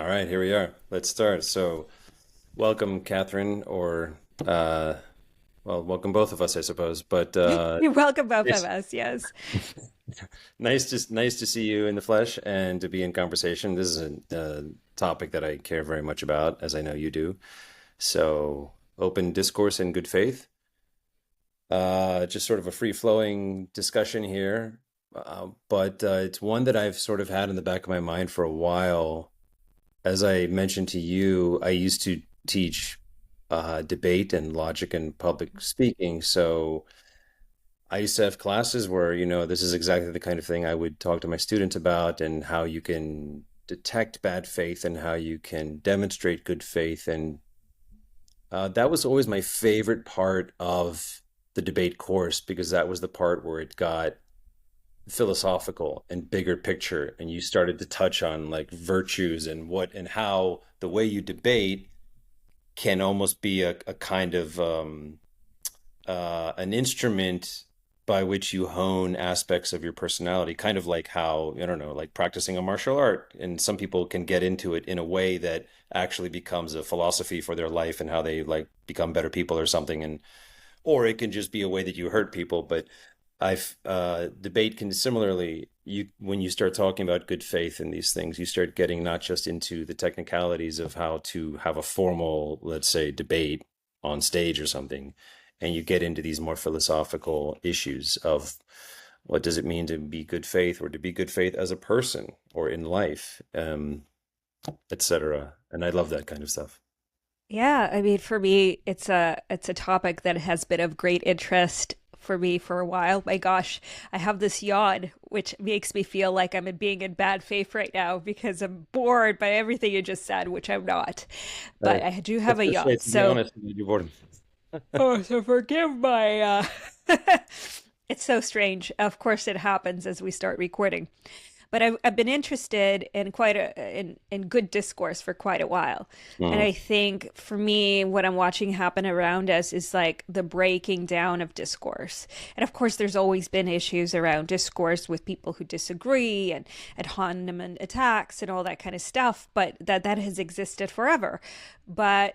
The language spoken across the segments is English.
All right, here we are. Let's start. So, welcome, Catherine, or welcome both of us, I suppose. But You're welcome, both of it's us. Yes. nice to see you in the flesh and to be in conversation. This is a topic that I care very much about, as I know you do. So, open discourse and good faith. Just sort of a free-flowing discussion here, but it's one that I've sort of had in the back of my mind for a while. As I mentioned to you, I used to teach debate and logic and public speaking. So I used to have classes where, this is exactly the kind of thing I would talk to my students about and how you can detect bad faith and how you can demonstrate good faith. And that was always my favorite part of the debate course because that was the part where it got philosophical and bigger picture and you started to touch on like virtues and what and how the way you debate can almost be a kind of an instrument by which you hone aspects of your personality, kind of like how, I don't know, like practicing a martial art. And some people can get into it in a way that actually becomes a philosophy for their life and how they like become better people or something. And or it can just be a way that you hurt people. But I've debate can similarly you when you start talking about good faith in these things, you start getting not just into the technicalities of how to have a formal, let's say, debate on stage or something, and you get into these more philosophical issues of what does it mean to be good faith or to be good faith as a person or in life, etc. And I love that kind of stuff. Yeah, I mean, for me, it's a topic that has been of great interest for me for a while. My gosh, I have this yawn, which makes me feel like I'm being in bad faith right now because I'm bored by everything you just said, which I'm not. Uh, But I do have let's a just say, yawn. to be So, honest, you're bored. oh, so forgive my It's so strange. Of course it happens as we start recording. But I've been interested in in good discourse for quite a while. And Mm. I think for me, what I'm watching happen around us is like the breaking down of discourse. And of course, there's always been issues around discourse with people who disagree and ad hominem attacks and all that kind of stuff, but that has existed forever. But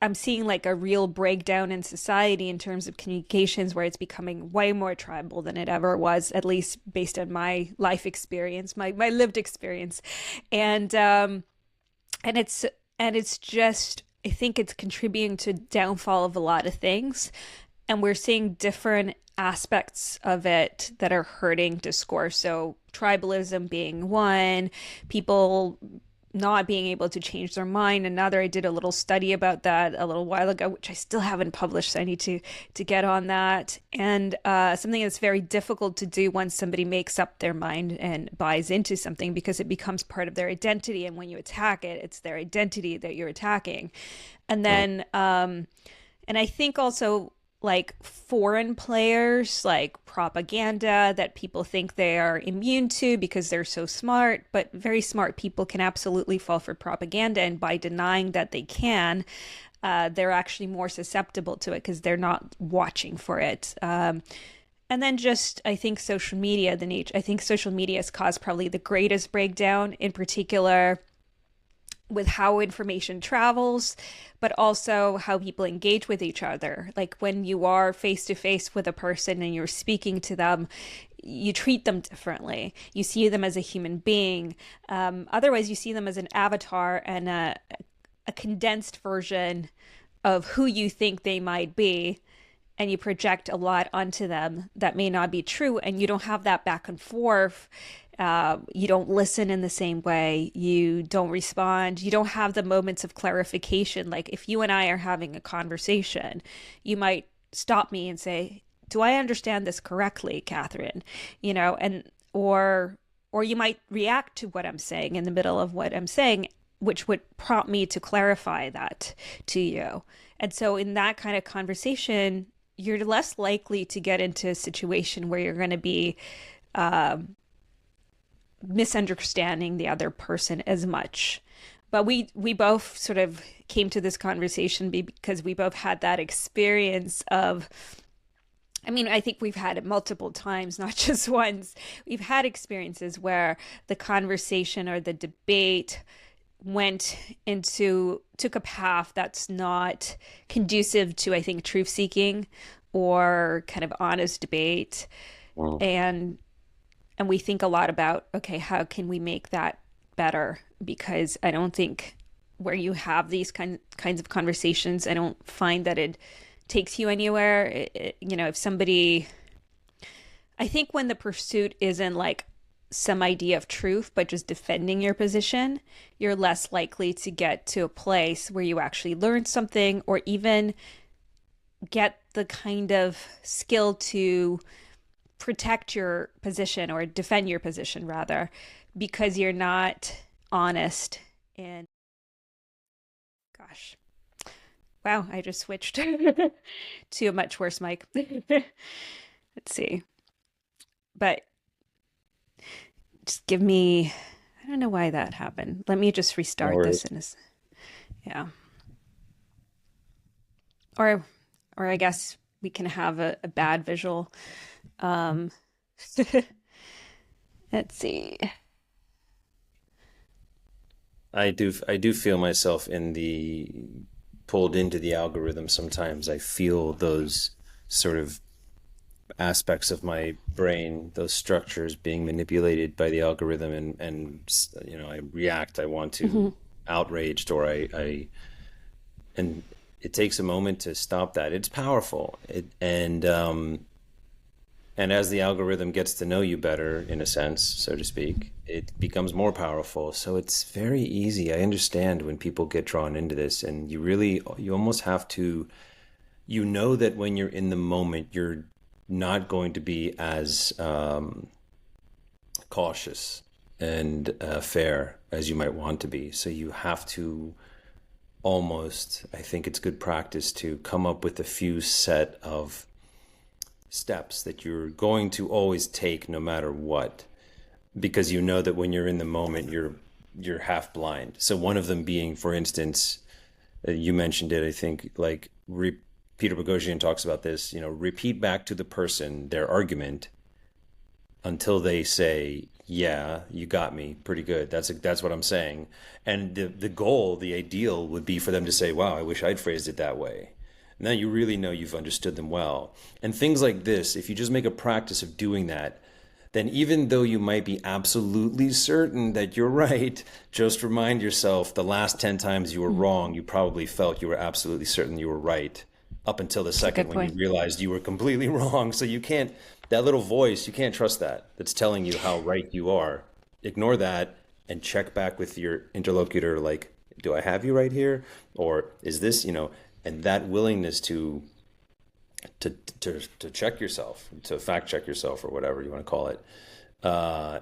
I'm seeing like a real breakdown in society in terms of communications where it's becoming way more tribal than it ever was, at least based on my life experience, my lived experience. And and it's and it's just I think it's contributing to downfall of a lot of things. And we're seeing different aspects of it that are hurting discourse. So tribalism being one, people not being able to change their mind. Another, I did a little study about that a little while ago, which I still haven't published. So I need to get on that. And something that's very difficult to do once somebody makes up their mind and buys into something because it becomes part of their identity. And when you attack it, it's their identity that you're attacking. And Mm. then and I think also like foreign players, like propaganda that people think they are immune to because they're so smart, but very smart people can absolutely fall for propaganda. And by denying that they can, they're actually more susceptible to it because they're not watching for it. And then just, I think social media, I think social media has caused probably the greatest breakdown, in particular with how information travels, but also how people engage with each other. Like when you are face to face with a person and you're speaking to them, you treat them differently. You see them as a human being. Otherwise, you see them as an avatar and a condensed version of who you think they might be, and you project a lot onto them that may not be true, and you don't have that back and forth. You don't listen in the same way. You don't respond. You don't have the moments of clarification. Like if you and I are having a conversation, you might stop me and say, "Do I understand this correctly, Catherine?" And or you might react to what I'm saying in the middle of what I'm saying, which would prompt me to clarify that to you. And so in that kind of conversation, you're less likely to get into a situation where you're going to be misunderstanding the other person as much. But we both sort of came to this conversation because we both had that experience of, I mean, I think we've had it multiple times, not just once. We've had experiences where the conversation or the debate went into took a path that's not conducive to, I think, truth seeking or kind of honest debate. Mm. And and we think a lot about, okay, how can we make that better? Because I don't think where you have these kinds of conversations, I don't find that it takes you anywhere. If somebody, I think when the pursuit isn't like some idea of truth, but just defending your position, you're less likely to get to a place where you actually learn something or even get the kind of skill to protect your position or defend your position rather, because you're not honest. And gosh, wow, I just switched to a much worse mic. Let's see. But just give me, I don't know why that happened. Let me just No restart this worries. in a, yeah. Or I guess we can have a bad visual. Um let's see. I do feel myself in the pulled into the algorithm sometimes. I feel those sort of aspects of my brain, those structures being manipulated by the algorithm, and I react. I want to Mhm. outraged, or and it takes a moment to stop that. It's powerful. And as the algorithm gets to know you better, in a sense, so to speak, it becomes more powerful. So it's very easy. I understand when people get drawn into this, and you almost have to, that when you're in the moment, you're not going to be as cautious and fair as you might want to be. So you have to almost, I think it's good practice to come up with a few set of steps that you're going to always take no matter what, because you know that when you're in the moment, you're half blind. So one of them being, for instance, you mentioned it, I think, like Peter Boghossian talks about this, repeat back to the person their argument until they say, "Yeah, you got me pretty good. That's what I'm saying." And the goal, the ideal would be for them to say, "Wow, I wish I'd phrased it that way." Now you really know you've understood them well. And things like this, if you just make a practice of doing that, then even though you might be absolutely certain that you're right, just remind yourself the last 10 times you were Mhm. wrong, you probably felt you were absolutely certain you were right up until the It's a second good when you point. realized you were completely wrong. So you can't, that little voice, you can't trust that. That's telling you how right you are. Ignore that and check back with your interlocutor, like, do I have you right here? Or is this, and that willingness to check yourself, to fact check yourself, or whatever you want to call it, uh,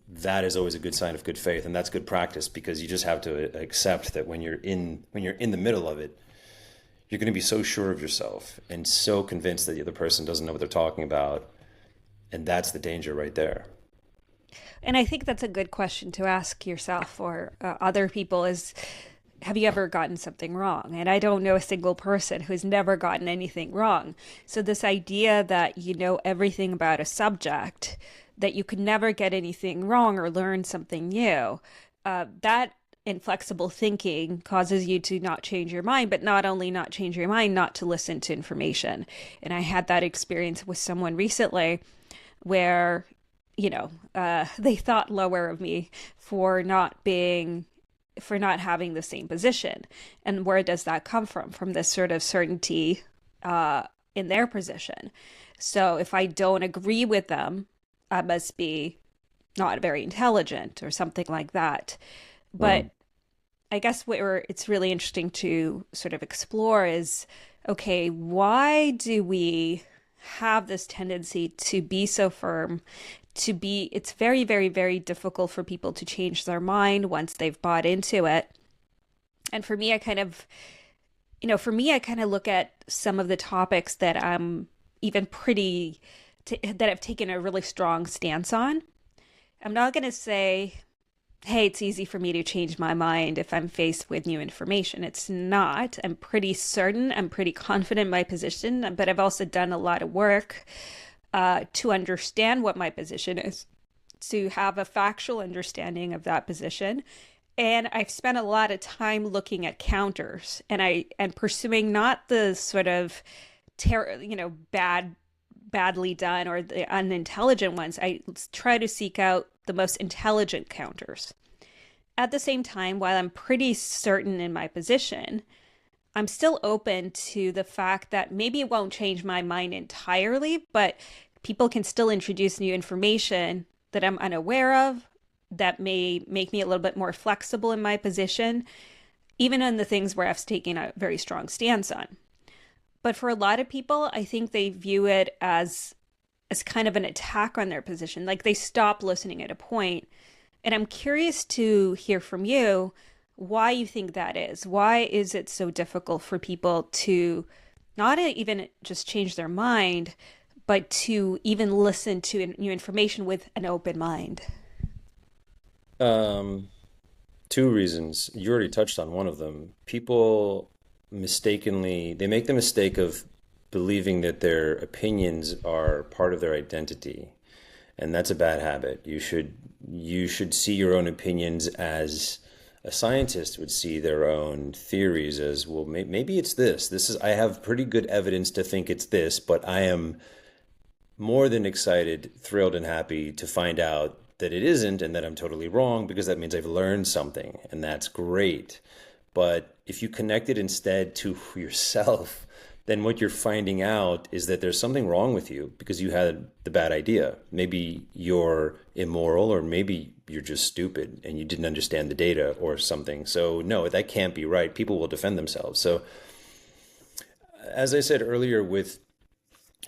that is always a good sign of good faith, and that's good practice, because you just have to accept that when you're in the middle of it, you're going to be so sure of yourself and so convinced that the other person doesn't know what they're talking about, and that's the danger right there. And I think that's a good question to ask yourself or other people is, have you ever gotten something wrong? And I don't know a single person who's never gotten anything wrong. So this idea that you know everything about a subject, that you could never get anything wrong or learn something new, that inflexible thinking causes you to not change your mind, but not only not change your mind, not to listen to information. And I had that experience with someone recently where, they thought lower of me for not being for not having the same position. And where does that come from? From this sort of certainty uh, in their position. So if I don't agree with them, I must be not very intelligent or something like that. But Mm. I guess where it's really interesting to sort of explore is, okay, why do we have this tendency to be so firm, it's very, very, very difficult for people to change their mind once they've bought into it. And for me, I kind of look at some of the topics that I'm even that I've taken a really strong stance on. I'm not going to say, hey, it's easy for me to change my mind if I'm faced with new information. It's not. I'm pretty certain, I'm pretty confident in my position, but I've also done a lot of work to understand what my position is, to have a factual understanding of that position, And I've spent a lot of time looking at counters and pursuing not the sort of badly done or the unintelligent ones. I try to seek out the most intelligent counters. At the same time, while I'm pretty certain in my position, I'm still open to the fact that maybe it won't change my mind entirely, but people can still introduce new information that I'm unaware of that may make me a little bit more flexible in my position, even on the things where I've taken a very strong stance on. But for a lot of people, I think they view it as kind of an attack on their position. Like they stop listening at a point. And I'm curious to hear from you why you think that is. Why is it so difficult for people to not even just change their mind, but to even listen to new information with an open mind? Um, Two reasons. You already touched on one of them. People mistakenly, they make the mistake of believing that their opinions are part of their identity, and that's a bad habit. You should see your own opinions as a scientist would see their own theories as, well, maybe it's this. This is, I have pretty good evidence to think it's this, but I am more than excited, thrilled, and happy to find out that it isn't and that I'm totally wrong because that means I've learned something, and that's great. But if you connect it instead to yourself, then what you're finding out is that there's something wrong with you because you had the bad idea. Maybe you're immoral, or maybe you're just stupid and you didn't understand the data or something. So, no, that can't be right. People will defend themselves. So, as I said earlier, with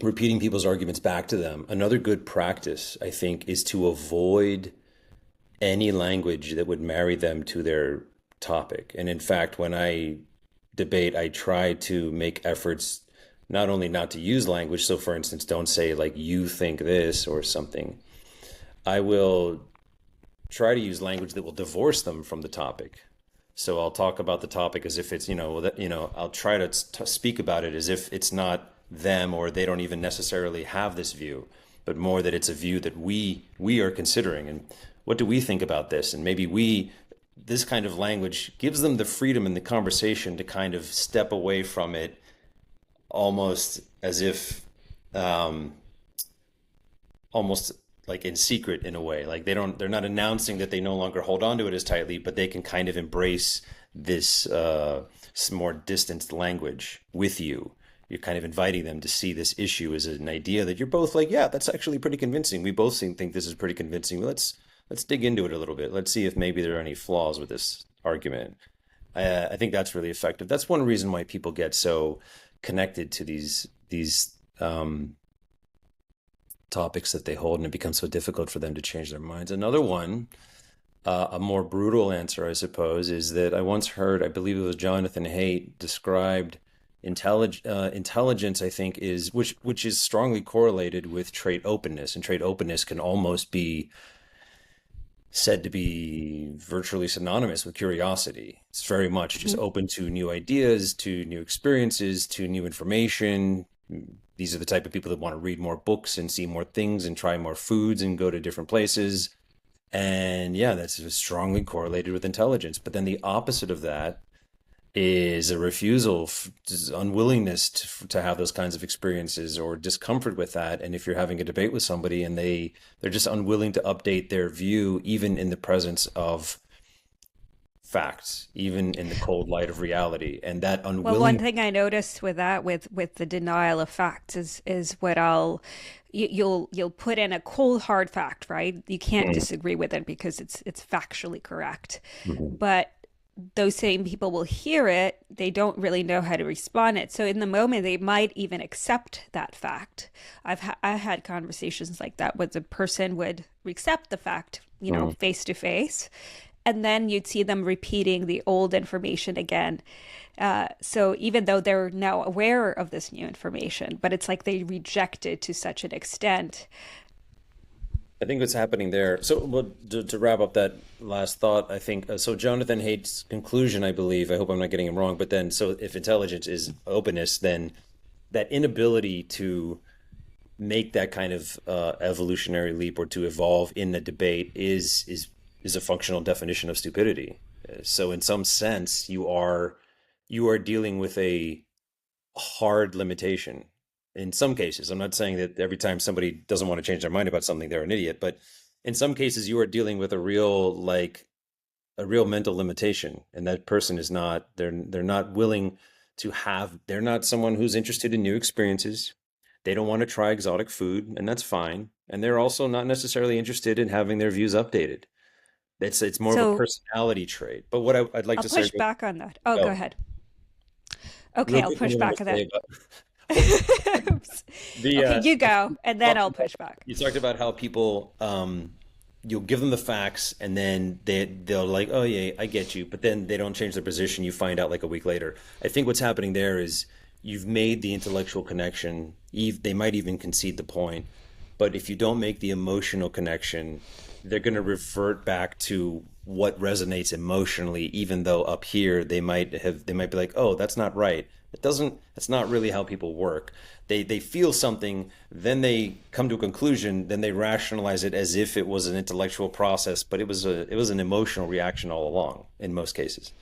repeating people's arguments back to them, another good practice, I think, is to avoid any language that would marry them to their topic. And in fact, when I debate, I try to make efforts not only not to use language. So, for instance, don't say like you think this or something. I will try to use language that will divorce them from the topic. So I'll talk about the topic as if it's, I'll try to speak about it as if it's not them, or they don't even necessarily have this view, but more that it's a view that we are considering. And what do we think about this? And maybe this kind of language gives them the freedom in the conversation to kind of step away from it, almost as if, almost like in secret in a way. Like they're not announcing that they no longer hold on to it as tightly, but they can kind of embrace this more distanced language with you. You're kind of inviting them to see this issue as an idea that you're both like, yeah, that's actually pretty convincing. We both think this is pretty convincing. Let's dig into it a little bit. Let's see if maybe there are any flaws with this argument. I think that's really effective. That's one reason why people get so connected to these topics that they hold, and it becomes so difficult for them to change their minds. Another one, a more brutal answer, I suppose, is that I once heard, I believe it was Jonathan Haidt, described intelligence, I think, is which is strongly correlated with trait openness, and trait openness can almost be said to be virtually synonymous with curiosity. It's very much just open to new ideas, to new experiences, to new information. These are the type of people that want to read more books and see more things and try more foods and go to different places. And yeah, that's strongly correlated with intelligence. But then the opposite of that is a refusal, unwillingness to have those kinds of experiences, or discomfort with that. And if you're having a debate with somebody and they're just unwilling to update their view, even in the presence of facts, even in the cold light of reality, and that Well, one unwilling. thing I noticed with that, with the denial of facts, is what you'll put in a cold hard fact, right? You can't disagree with it because it's factually correct. Mhm. But those same people will hear it, they don't really know how to respond it. So in the moment, they might even accept that fact. I had conversations like that where the person would accept the fact, Mhm. face to face, and then you'd see them repeating the old information again. So even though they're now aware of this new information, but it's like they reject it to such an extent. I think what's happening there. So, well, to wrap up that last thought, I think so. Jonathan Haidt's conclusion, I believe. I hope I'm not getting him wrong. But then, so if intelligence is openness, then that inability to make that kind of evolutionary leap or to evolve in the debate is a functional definition of stupidity. So in some sense, you are dealing with a hard limitation. In some cases, I'm not saying that every time somebody doesn't want to change their mind about something, they're an idiot, but in some cases, you are dealing with a real mental limitation, and that person is not they're not willing to have they're not someone who's interested in new experiences. They don't want to try exotic food, and that's fine. And they're also not necessarily interested in having their views updated. It's more of a So personality trait. But what I'd like I'll to say, push back on that. Oh, go oh, ahead. Okay, real I'll quick, I push wanted back to on say that. about well, Oops. the Okay, you go, and then talked I'll about push back. you talked about how people you'll give them the facts and then they'll like, oh yeah, I get you, but then they don't change their position. You find out like a week later. I think what's happening there is you've made the intellectual connection. They might even concede the point, but if you don't make the emotional connection, they're going to revert back to what resonates emotionally, even though up here they might be like, oh, that's not right. That's not really how people work. They feel something, then they come to a conclusion, then they rationalize it as if it was an intellectual process, but it was an emotional reaction all along in most cases.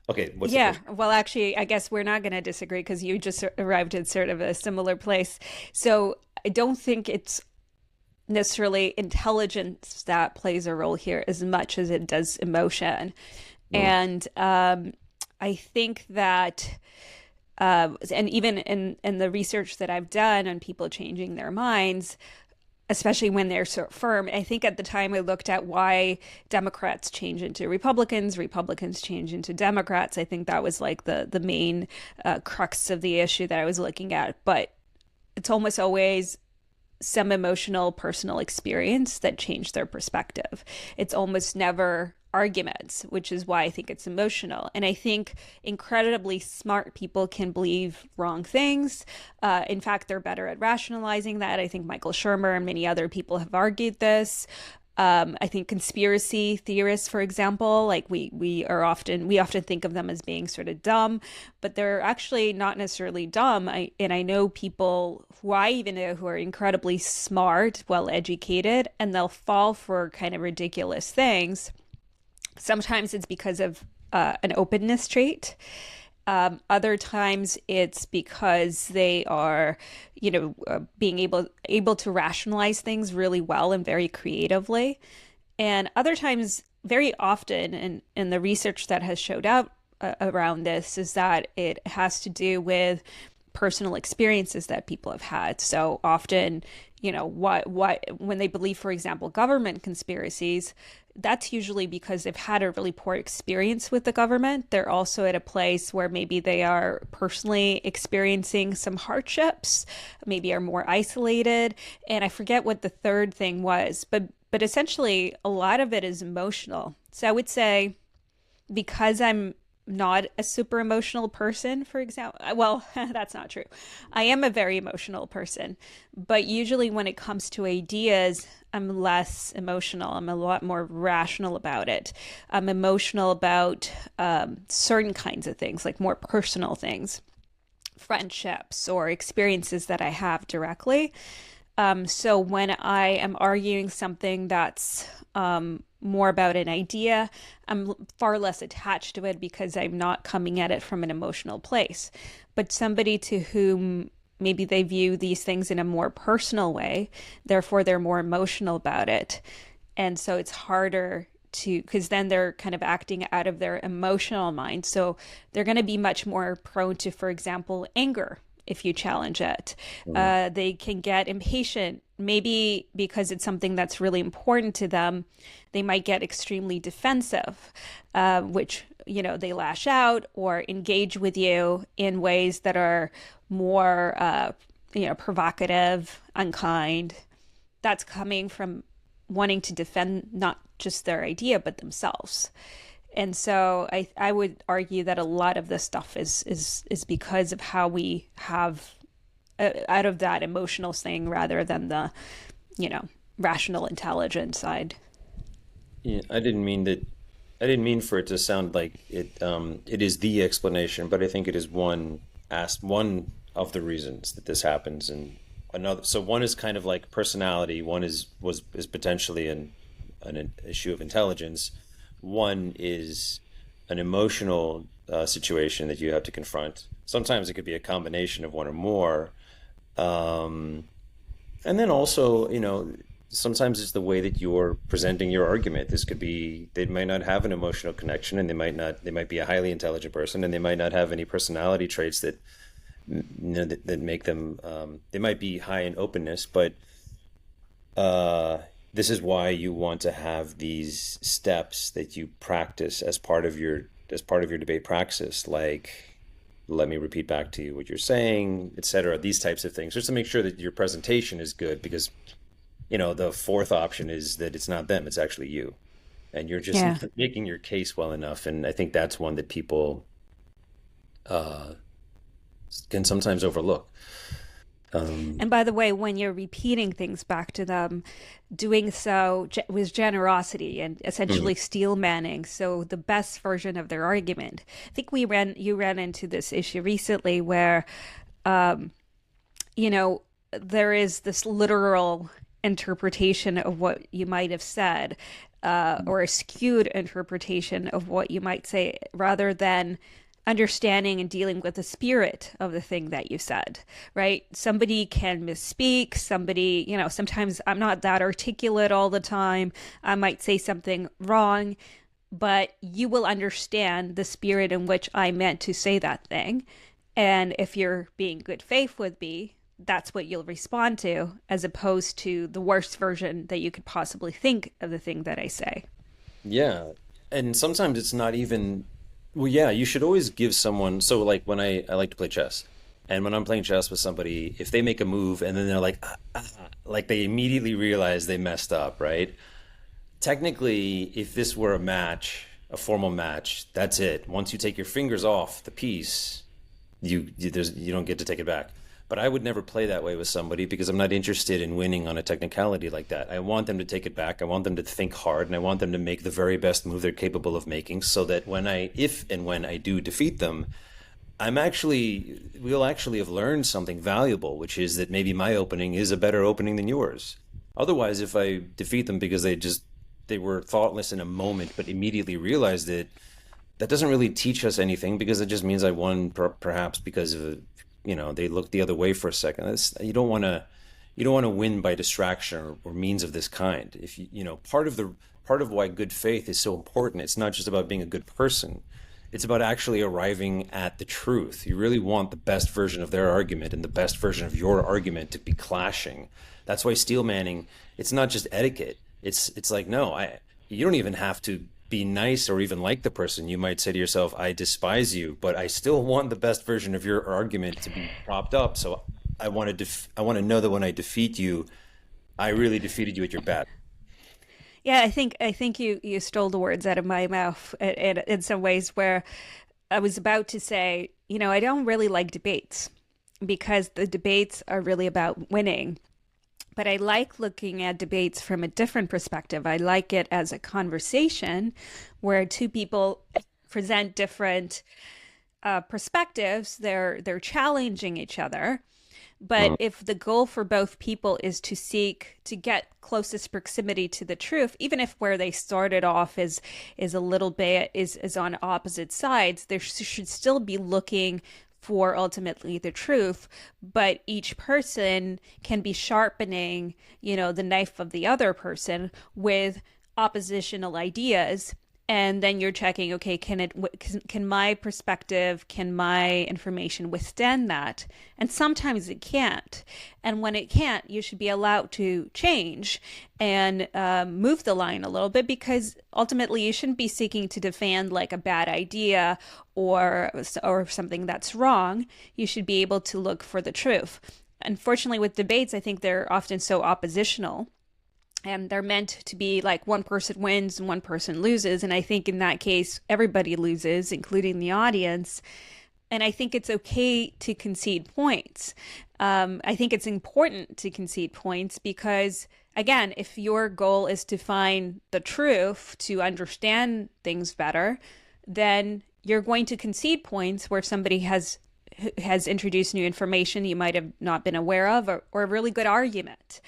Okay, what's the Yeah, push? well, actually, I guess we're not going to disagree because you just arrived at sort of a similar place. So I don't think it's necessarily intelligence that plays a role here as much as it does emotion. Mm, And I think that, and even in the research that I've done on people changing their minds, especially when they're so firm. I think at the time I looked at why Democrats change into Republicans, Republicans change into Democrats. I think that was like the main crux of the issue that I was looking at. But it's almost always some emotional personal experience that changed their perspective. It's almost never arguments, which is why I think it's emotional. And I think incredibly smart people can believe wrong things. In fact, they're better at rationalizing that. I think Michael Shermer and many other people have argued this. I think conspiracy theorists, for example, like we often think of them as being sort of dumb, but they're actually not necessarily dumb. I know people who I even know who are incredibly smart, well educated, and they'll fall for kind of ridiculous things. Sometimes it's because of an openness trait. Other times it's because they are, being able to rationalize things really well and very creatively. And other times, very often, in the research that has showed up around this, is that it has to do with personal experiences that people have had. So often, what when they believe, for example, government conspiracies, that's usually because they've had a really poor experience with the government. They're also at a place where maybe they are personally experiencing some hardships, maybe are more isolated. And I forget what the third thing was, but essentially a lot of it is emotional. So I would say because I'm not a super emotional person, for example. Well, that's not true. I am a very emotional person, but usually when it comes to ideas, I'm less emotional. I'm a lot more rational about it. I'm emotional about certain kinds of things, like more personal things, friendships or experiences that I have directly. So when I am arguing something that's more about an idea, I'm far less attached to it because I'm not coming at it from an emotional place. But somebody to whom maybe they view these things in a more personal way, therefore they're more emotional about it. And so it's harder to, because then they're kind of acting out of their emotional mind. So they're going to be much more prone to, for example, anger if you challenge it. mm, They can get impatient, maybe because it's something that's really important to them. They might get extremely defensive, which, they lash out or engage with you in ways that are more, provocative, unkind. That's coming from wanting to defend not just their idea, but themselves. And so I would argue that a lot of this stuff is because of how we have out of that emotional thing rather than the, you know, rational intelligent side. yeah, I didn't mean for it to sound like it is the explanation, but I think it is one of the reasons that this happens, and another. So one is kind of like personality. One is potentially an issue of intelligence. One is an emotional situation that you have to confront. Sometimes it could be a combination of one or more. Um, and then also, sometimes it's the way that you're presenting your argument. This could be, they might not have an emotional connection, and they might be a highly intelligent person, and they might not have any personality traits that, that make them, they might be high in openness, but uh, this is why you want to have these steps that you practice as part of your debate praxis, like let me repeat back to you what you're saying, etc. These types of things, just to make sure that your presentation is good, because the fourth option is that it's not them, it's actually you, and you're just Yeah. not making your case well enough. And I think that's one that people uh, can sometimes overlook. Um, And by the way, when you're repeating things back to them, doing so with generosity and mhm, essentially steel manning, so the best version of their argument. I think you ran into this issue recently where, you know, there is this literal interpretation of what you might have said, or a skewed interpretation of what you might say, rather than understanding and dealing with the spirit of the thing that you said, right? Somebody can misspeak. Sometimes I'm not that articulate all the time. I might say something wrong, but you will understand the spirit in which I meant to say that thing. And if you're being good faith with me, that's what you'll respond to, as opposed to the worst version that you could possibly think of the thing that I say. yeah, and sometimes it's not even. Well, yeah, you should always give someone. So, like when I like to play chess, and when I'm playing chess with somebody, if they make a move and then they're like, like they immediately realize they messed up, right? Technically, if this were a match, a formal match, that's it. Once you take your fingers off the piece, you don't get to take it back. But I would never play that way with somebody, because I'm not interested in winning on a technicality like that. I want them to take it back. I want them to think hard, and I want them to make the very best move they're capable of making, so that if and when I do defeat them, we'll actually have learned something valuable, which is that maybe my opening is a better opening than yours. Otherwise, if I defeat them because they were thoughtless in a moment but immediately realized it, that doesn't really teach us anything, because it just means I won perhaps because of, they looked the other way for a second. You don't want to win by distraction, or means of this kind. If part of why good faith is so important, it's not just about being a good person. It's about actually arriving at the truth. You really want the best version of their argument and the best version of your argument to be clashing. That's why steel manning, it's not just etiquette. It's like, no, you don't even have to be nice or even like the person. You might say to yourself, I despise you, but I still want the best version of your argument to be propped up. So I want to know that when I defeat you, I really defeated you at your best. Yeah, I think you stole the words out of my mouth in some ways, where I was about to say, I don't really like debates because the debates are really about winning. But I like looking at debates from a different perspective. I like it as a conversation where two people present different perspectives. They're challenging each other. But Mm. if the goal for both people is to seek to get closest proximity to the truth, even if where they started off is a little bit is on opposite sides, they should still be looking for ultimately the truth. But each person can be sharpening, the knife of the other person with oppositional ideas, and then you're checking, okay, can my perspective, can my information withstand that? And sometimes it can't. And when it can't, you should be allowed to change and move the line a little bit, because ultimately you shouldn't be seeking to defend like a bad idea or something that's wrong. You should be able to look for the truth. Unfortunately, with debates, I think they're often so oppositional, and they're meant to be like one person wins and one person loses. And I think in that case, everybody loses, including the audience. And I think it's okay to concede points. I think it's important to concede points because, again, if your goal is to find the truth, to understand things better, then you're going to concede points where somebody has introduced new information you might have not been aware of, or a really good argument.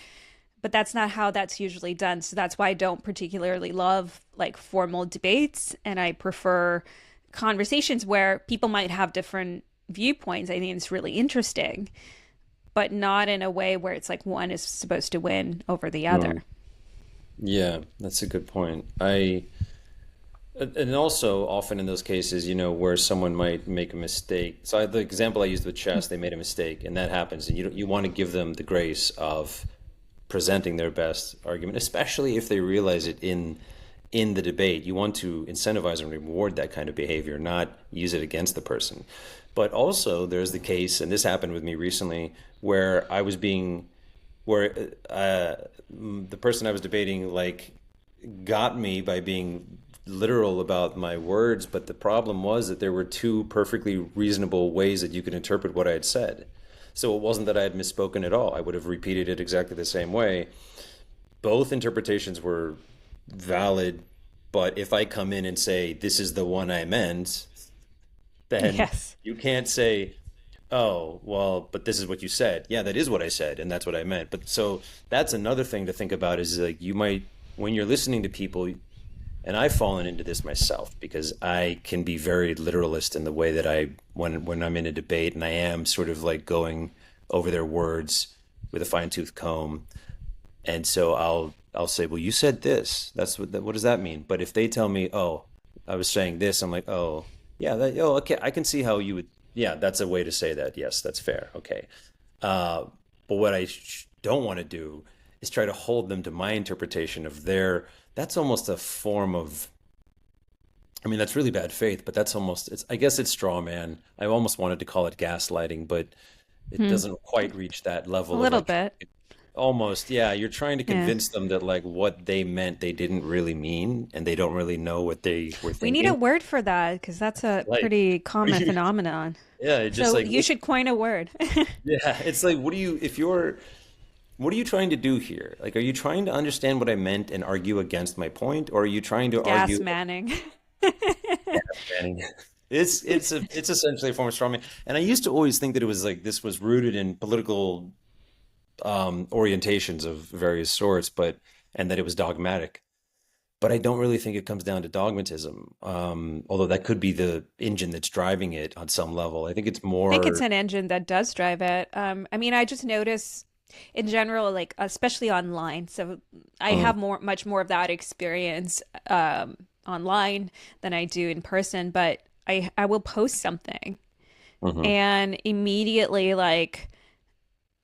but that's not how that's usually done. So that's why I don't particularly love like formal debates, and I prefer conversations where people might have different viewpoints. I think it's really interesting, but not in a way where it's like one is supposed to win over the Mm. other. Yeah, that's a good point. And also often in those cases, where someone might make a mistake. So the example I used with chess, they made a mistake, and that happens, and you want to give them the grace of presenting their best argument, especially if they realize it in the debate. You want to incentivize and reward that kind of behavior, not use it against the person. But also, there's the case, and this happened with me recently, where I was being, where the person I was debating like got me by being literal about my words, but the problem was that there were two perfectly reasonable ways that you could interpret what I had said. So it wasn't that I had misspoken at all. I would have repeated it exactly the same way. Both interpretations were valid, but if I come in and say, this is the one I meant, then Yes. you can't say, oh, well, but this is what you said. Yeah, that is what I said, and that's what I meant. But so that's another thing to think about is like you might, when you're listening to people, and I've fallen into this myself because I can be very literalist in the way that when I'm in a debate and I am sort of like going over their words with a fine tooth comb, and so I'll say, well, you said this. That's what does that mean? But if they tell me, oh, I was saying this, I'm like, oh, yeah, okay, I can see how you would. Yeah, that's a way to say that. Yes, that's fair. Okay, uh, but what I don't want to do is try to hold them to my interpretation of their. That's almost a form of. I mean, that's really bad faith, but that's almost. It's. I guess it's straw man. I almost wanted to call it gaslighting, but it Hmm. doesn't quite reach that A level of little like. bit. Almost, yeah. You're trying to Yeah. convince them that like what they meant they didn't really mean, and they don't really know what they were We need a thinking. word for that because that's a Like, pretty what common do you? phenomenon. Yeah, it's just So like, you should coin a word. yeah. It's like, what do you? If you're, what are you trying to do here? Like, are you trying to understand what I meant and argue against my point, or are you trying to Gas argue? manning. Manning? It's essentially a form of straw man. And I used to always think that it was like this was rooted in political orientations of various sorts, but and that it was dogmatic. But I don't really think it comes down to dogmatism, although that could be the engine that's driving it on some level. I think it's I think it's more. an engine that does drive it. I mean, I just notice in general, like especially online. So I Mm, have much more of that experience online than I do in person. But I will post something mhm. and immediately like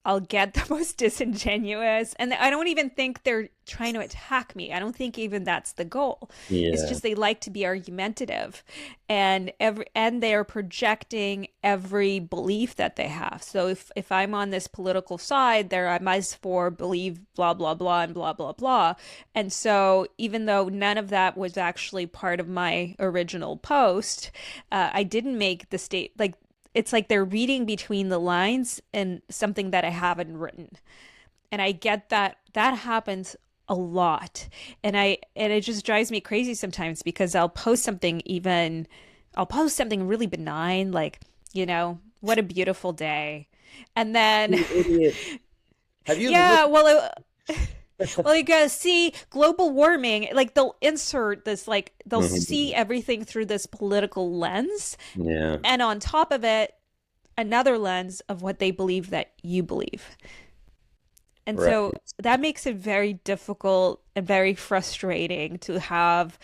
I'll get the most disingenuous. And I don't even think they're trying to attack me. I don't think even that's the goal. It's Yeah. just they like to be argumentative and they're projecting every belief that they have. So if I'm on this political side, there I must for believe blah blah blah and blah blah blah. And so even though none of that was actually part of my original post, I didn't make the state like it's like they're reading between the lines and something that I haven't written. And I get that that happens a lot. And it just drives me crazy sometimes because I'll post something really benign like, what a beautiful day. And then You idiot. Have you yeah, looked? well, you gotta see global warming. Like they'll insert this, like they'll see Mhm. everything through this political lens, Yeah. and on top of it, another lens of what they believe that you believe. And Right. so that makes it very difficult and very frustrating to have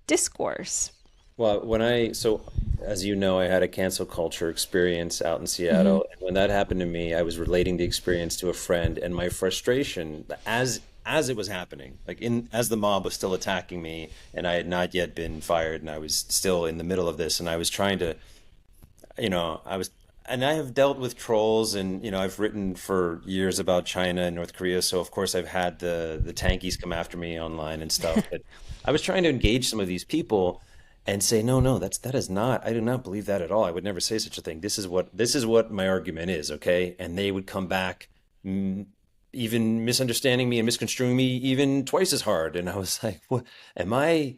discourse. Well, as you know, I had a cancel culture experience out in Hmm. Seattle, and when that happened to me, I was relating the experience to a friend, and my frustration as it was happening, like in as the mob was still attacking me, and I had not yet been fired, and I was still in the middle of this, and I was trying to, I was, and I have dealt with trolls, and I've written for years about China and North Korea, so of course I've had the tankies come after me online and stuff, but I was trying to engage some of these people and say, no, no, that is not, I do not believe that at all. I would never say such a thing. This is what my argument is, okay? And they would come back, mm, even misunderstanding me and misconstruing me even twice as hard, and I was like, what am I?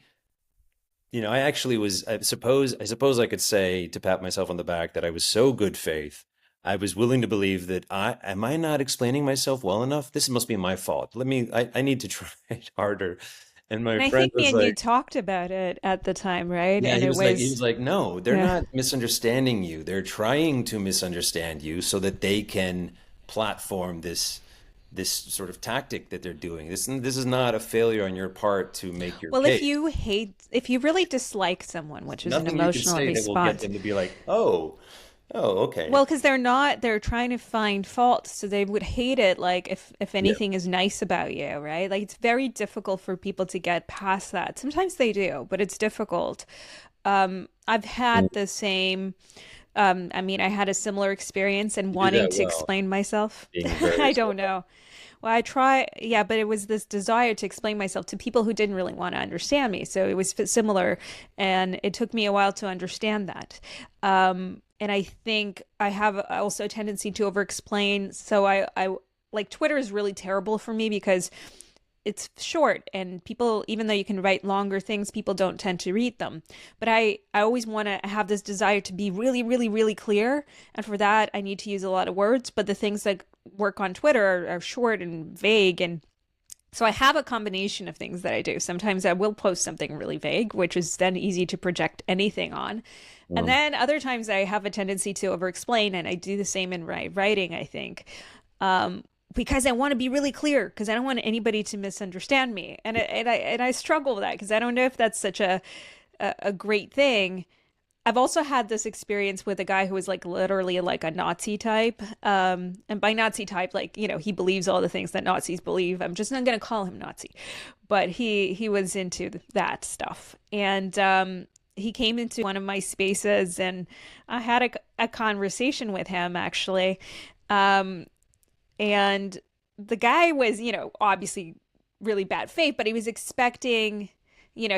I actually was, I suppose I could say to pat myself on the back that I was so good faith. I was willing to believe that am I not explaining myself well enough? This must be my fault. I need to try harder. And my And I friend think me was and you like, talked about it at the time, right? yeah, And it he was, was like, no, they're yeah. not misunderstanding you. They're trying to misunderstand you so that they can platform this sort of tactic that they're doing. This is not a failure on your part to make your Well, case. if you really dislike someone, which is an Nothing you can emotional say that will get response, them to be like, oh, oh, okay. well, because they're trying to find fault, so they would hate it, like if Yeah. anything is nice about you, right? Like it's very difficult for people to get past that. Sometimes they do, but it's difficult. I've had the same, I mean, I had a similar experience in You do wanting that to well, explain myself. being very I don't self. know. Well, I try, yeah, but it was this desire to explain myself to people who didn't really want to understand me. So it was similar, and it took me a while to understand that. And I think I have also a tendency to over-explain. So I like Twitter is really terrible for me because it's short and people, even though you can write longer things, people don't tend to read them. But I always want to have this desire to be really, really, really clear. And for that, I need to use a lot of words. But the things that work on Twitter are short and vague. And so I have a combination of things that I do. Sometimes I will post something really vague, which is then easy to project anything on. And Mm. then other times I have a tendency to over explain, and I do the same in writing, I think. Because I want to be really clear, because I don't want anybody to misunderstand me. And I struggle with that because I don't know if that's such a great thing. I've also had this experience with a guy who was like literally like a Nazi type. And by Nazi type, like, he believes all the things that Nazis believe. I'm just not going to call him Nazi, but he was into that stuff. And he came into one of my spaces and I had a conversation with him actually. Um, and the guy was, obviously really bad faith, but he was expecting, he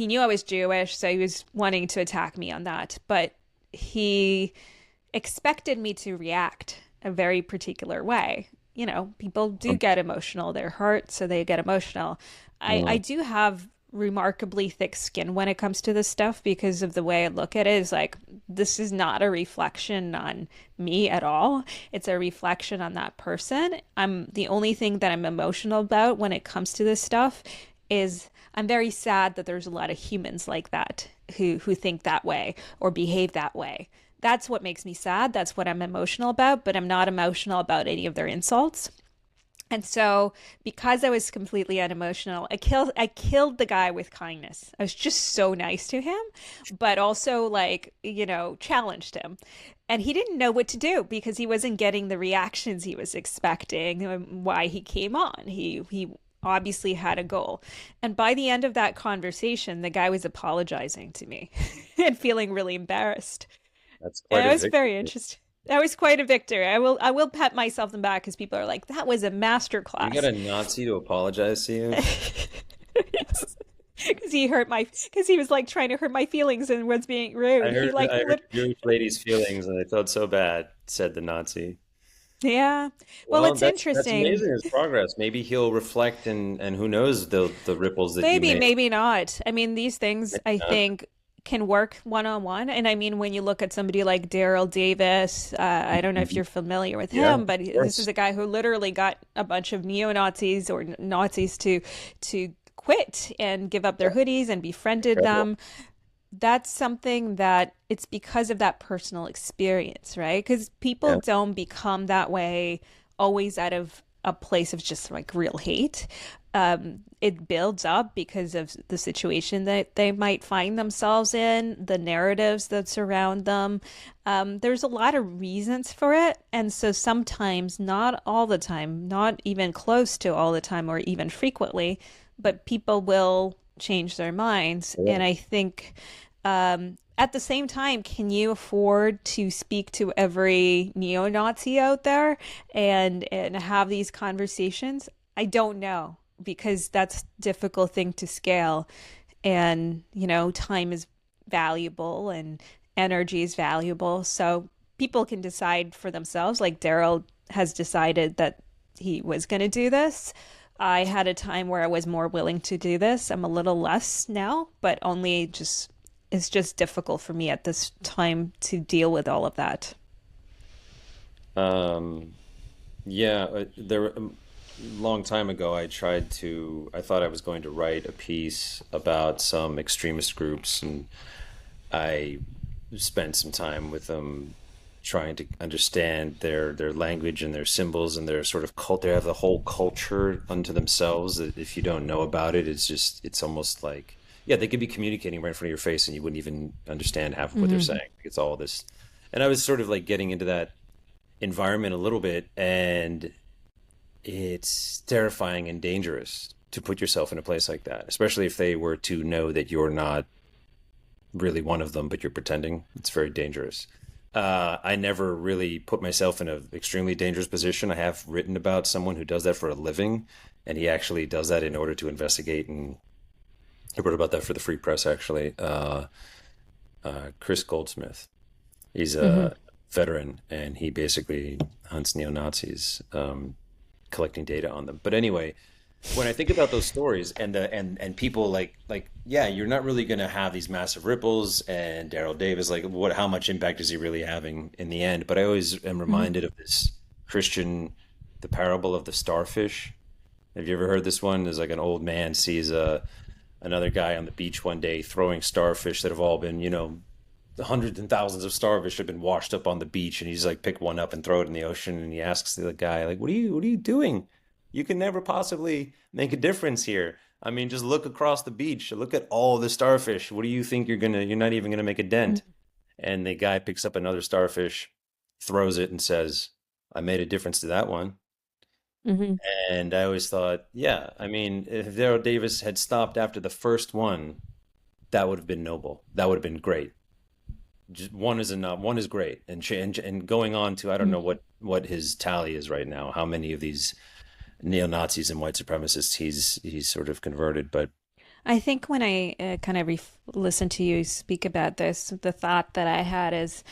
knew I was Jewish, so he was wanting to attack me on that. But he expected me to react a very particular way. People do get emotional. They're hurt, so they get emotional. I Mm. do have remarkably thick skin when it comes to this stuff because of the way I look at it is like this is not a reflection on me at all. It's a reflection on that person. I'm the only thing that I'm emotional about when it comes to this stuff is I'm very sad that there's a lot of humans like that who think that way or behave that way. That's what makes me sad. That's what I'm emotional about, but I'm not emotional about any of their insults. And so, because I was completely unemotional, I killed the guy with kindness. I was just so nice to him, but also like, challenged him. And he didn't know what to do because he wasn't getting the reactions he was expecting, why he came on. He obviously had a goal. And by the end of that conversation, the guy was apologizing to me and feeling really embarrassed. That's quite And a it was very victory. interesting. That was quite a victory. I will pat myself on the back because people are like, that was a master You got class. a Nazi to apologize to you? Because he was like trying to hurt my feelings and was being rude. He like I heard lit a Jewish lady's feelings and I felt so bad, said the Nazi. Yeah. Well, Well, it's that's interesting. amazing his progress. Maybe he'll reflect and who knows the ripples that you Maybe, may maybe not. I mean, these things I not. think can work one on one. And I mean, when you look at somebody like Daryl Davis, I don't know if you're familiar with Yeah, him, of but this is course. a guy who literally got a bunch of neo Nazis or Nazis to quit and give up their hoodies and befriended Incredible. them. That's something that it's because of that personal experience, right? Because people Yeah. don't become that way always out of a place of just like real hate. It builds up because of the situation that they might find themselves in, the narratives that surround them. There's a lot of reasons for it. And so sometimes, not all the time, not even close to all the time or even frequently, but people will change their minds. Yeah. And I think at the same time, can you afford to speak to every neo-Nazi out there and have these conversations? I don't know because that's a difficult thing to scale. And, time is valuable and energy is valuable. So people can decide for themselves, like Daryl has decided that he was going to do this. I had a time where I was more willing to do this. I'm a little less now, but only just it's just difficult for me at this time to deal with all of that. Um, yeah, there a long time ago I thought I was going to write a piece about some extremist groups, and I spent some time with them trying to understand their language and their symbols and their sort of cult. They have the whole culture unto themselves that if you don't know about it, it's almost like, yeah, they could be communicating right in front of your face and you wouldn't even understand half of what they're Hmm. saying. It's all this, and I was sort of like getting into that environment a little bit, and it's terrifying and dangerous to put yourself in a place like that, especially if they were to know that you're not really one of them, but you're pretending. It's very dangerous. I never really put myself in an extremely dangerous position. I have written about someone who does that for a living, and he actually does that in order to investigate. And I wrote about that for the Free Press, actually. Chris Goldsmith. He's Hmm. a veteran, and he basically hunts neo Nazis, collecting data on them. But anyway, when I think about those stories and and people like yeah, you're not really going to have these massive ripples. And Daryl Davis, like, what, how much impact is he really having in the end? But I always am Hmm. reminded of this Christian, the parable of the starfish. Have you ever heard this one? There's like an old man sees a another guy on the beach one day throwing starfish that have all been, the hundreds and thousands of starfish have been washed up on the beach, and he's like, pick one up and throw it in the ocean, and he asks the guy, like, what are you doing? You can never possibly make a difference here. I mean, just look across the beach, look at all the starfish. What do you think you're not even gonna make a dent? And the guy picks up another starfish, throws it, and says, I made a difference to that one. Hmm. And I always thought, yeah, I mean, if Daryl Davis had stopped after the first one, that would have been noble. That would have been great. Just one is enough. One is great, and and going on to, I don't know what his tally is right now. How many of these neo Nazis and white supremacists he's sort of converted? But I think when I kind of listen to you speak about this, the thought that I had is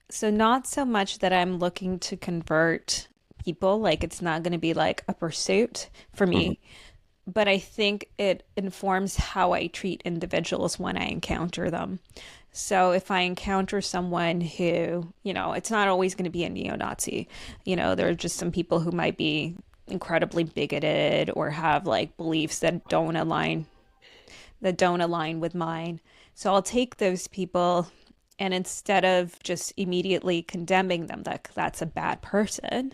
so not so much that I'm looking to convert people, like it's not going to be like a pursuit for mhm, me, but I think it informs how I treat individuals when I encounter them. So if I encounter someone who, it's not always going to be a neo Nazi, there are just some people who might be incredibly bigoted or have like beliefs that don't align with mine. So I'll take those people, and instead of just immediately condemning them that that's a bad person,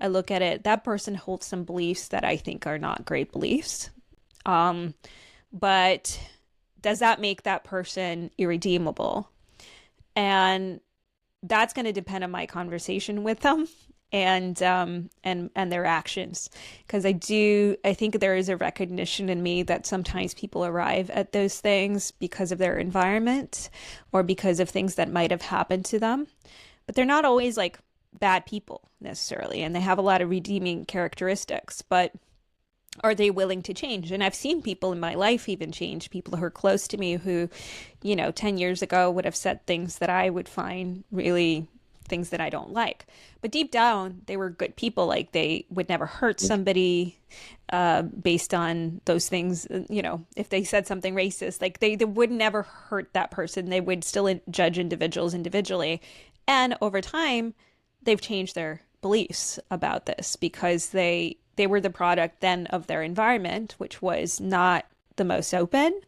I look at it, that person holds some beliefs that I think are not great beliefs. Um, but does that make that person irredeemable? And that's going to depend on my conversation with them and their actions, because I think there is a recognition in me that sometimes people arrive at those things because of their environment or because of things that might have happened to them, but they're not always like bad people necessarily, and they have a lot of redeeming characteristics. But are they willing to change? And I've seen people in my life even change, people who are close to me who, 10 years ago would have said things that I would find really things that I don't like. But deep down, they were good people. Like they would never hurt somebody based on those things. If they said something racist, like they would never hurt that person. They would still judge individuals individually. And over time, they've changed their beliefs about this because they were the product then of their environment, which was not the most open.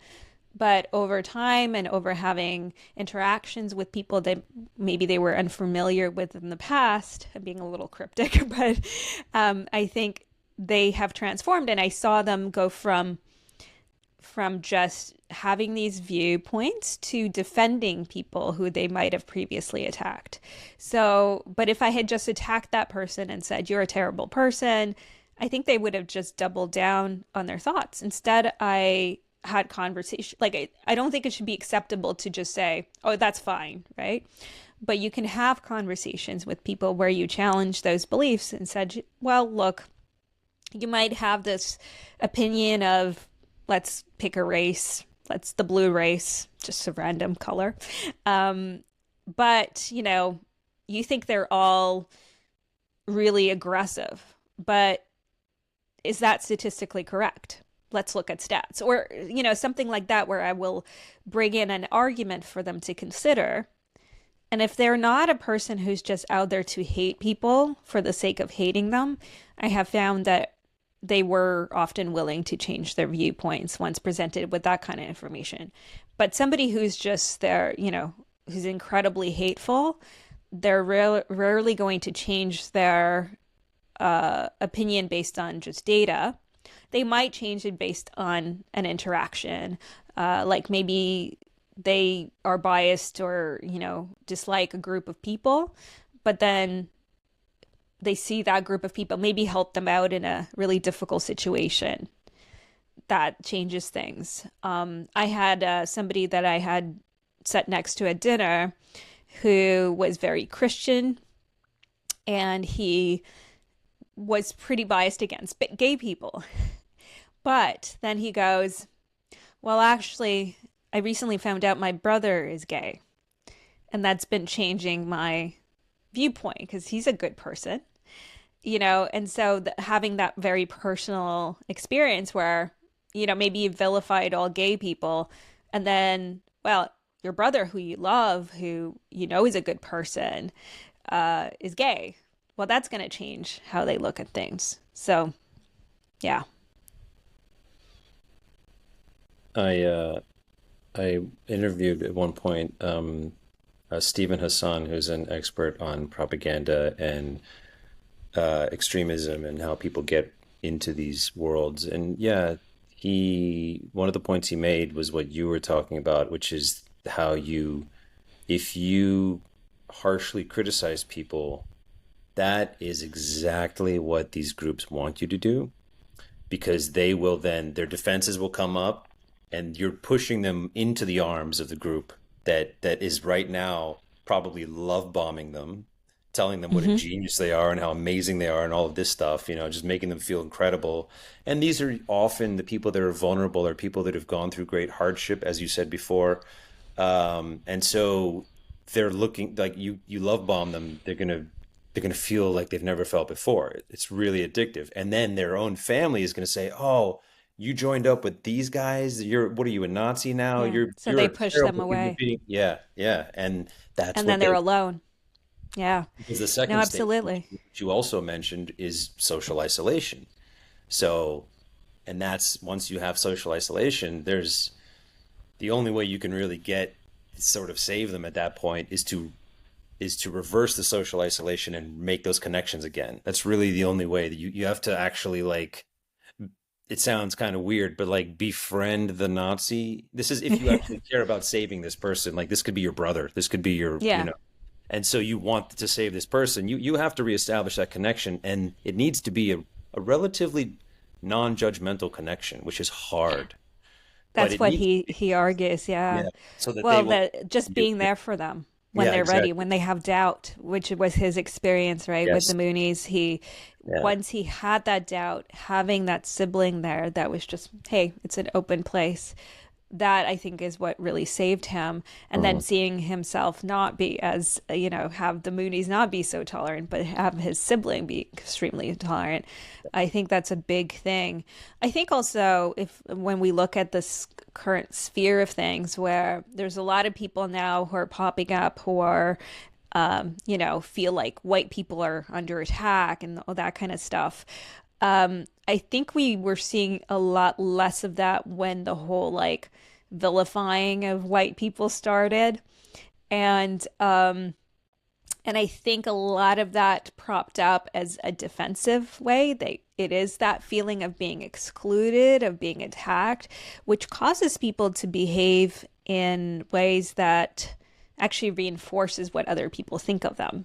But over time and over having interactions with people that maybe they were unfamiliar with in the past, I'm being a little cryptic, but I think they have transformed. And I saw them go from just having these viewpoints to defending people who they might have previously attacked. So, but if I had just attacked that person and said, you're a terrible person, I think they would have just doubled down on their thoughts. Instead, I had conversation. Like, I don't think it should be acceptable to just say, oh, that's fine, right? But you can have conversations with people where you challenge those beliefs and said, well, look, you might have this opinion of, let's pick a race, let's the blue race, just a random color. Um, but, you think they're all really aggressive, but is that statistically correct? Let's look at stats, or something like that, where I will bring in an argument for them to consider. And if they're not a person who's just out there to hate people for the sake of hating them, I have found that they were often willing to change their viewpoints once presented with that kind of information. But somebody who's just there, who's incredibly hateful, they're rarely going to change their opinion based on just data. They might change it based on an interaction, like maybe they are biased or dislike a group of people, but then they see that group of people maybe help them out in a really difficult situation. That changes things. I had somebody that I had sat next to at dinner who was very Christian, and he was pretty biased against gay people. But then he goes, well, actually, I recently found out my brother is gay. And that's been changing my viewpoint because he's a good person, And so having that very personal experience where, maybe you vilified all gay people and then, well, your brother who you love, who is a good person, is gay. Well, that's going to change how they look at things. So, yeah. I I interviewed at one point Stephen Hassan, who's an expert on propaganda and extremism and how people get into these worlds. And yeah, he one of the points he made was what you were talking about, which is how if you harshly criticize people, that is exactly what these groups want you to do, because they will then, their defenses will come up and you're pushing them into the arms of the group that is right now probably love bombing them, telling them what a Hmm. genius they are and how amazing they are and all of this stuff, just making them feel incredible. And these are often the people that are vulnerable, or people that have gone through great hardship, as you said before. And so they're looking like you love bomb them, they're gonna feel like they've never felt before. It's really addictive. And then their own family is gonna say, "Oh, you joined up with these guys. What are you, a Nazi now? Yeah. You're So you're they a push them terrible human away being." Yeah, yeah. And that's and then what they're they, alone. Yeah. because the No, second stage, absolutely. which you also mentioned, is social isolation. So, and that's, once you have social isolation, there's the only way you can really get sort of save them at that point is to reverse the social isolation and make those connections again. That's really the only way. That you have to actually, like, it sounds kind of weird, but like, befriend the Nazi. This is if you actually care about saving this person. Like, this could be your brother. This could be Yeah. and so you want to save this person. You have to reestablish that connection, and it needs to be a relatively non-judgmental connection, which is hard, but That's it what needs to he be. he argues, yeah. Yeah, so that they Well, will that just continue. being there for them when Yeah, they're ready, exactly. when they have doubt, which was his experience, right, with the Yes. Moonies. He Yeah. once he had that doubt, having that sibling there that was just, hey, it's an open place. That I think is what really saved him. And then Mhm. seeing himself not be as, have the Moonies not be so tolerant, but have his sibling be extremely tolerant. I think that's a big thing. I think also, if when we look at this current sphere of things, where there's a lot of people now who are popping up who are, feel like white people are under attack and all that kind of stuff. I think we were seeing a lot less of that when the whole like vilifying of white people started. And and I think a lot of that propped up as a defensive way. It is that feeling of being excluded, of being attacked, which causes people to behave in ways that actually reinforces what other people think of them.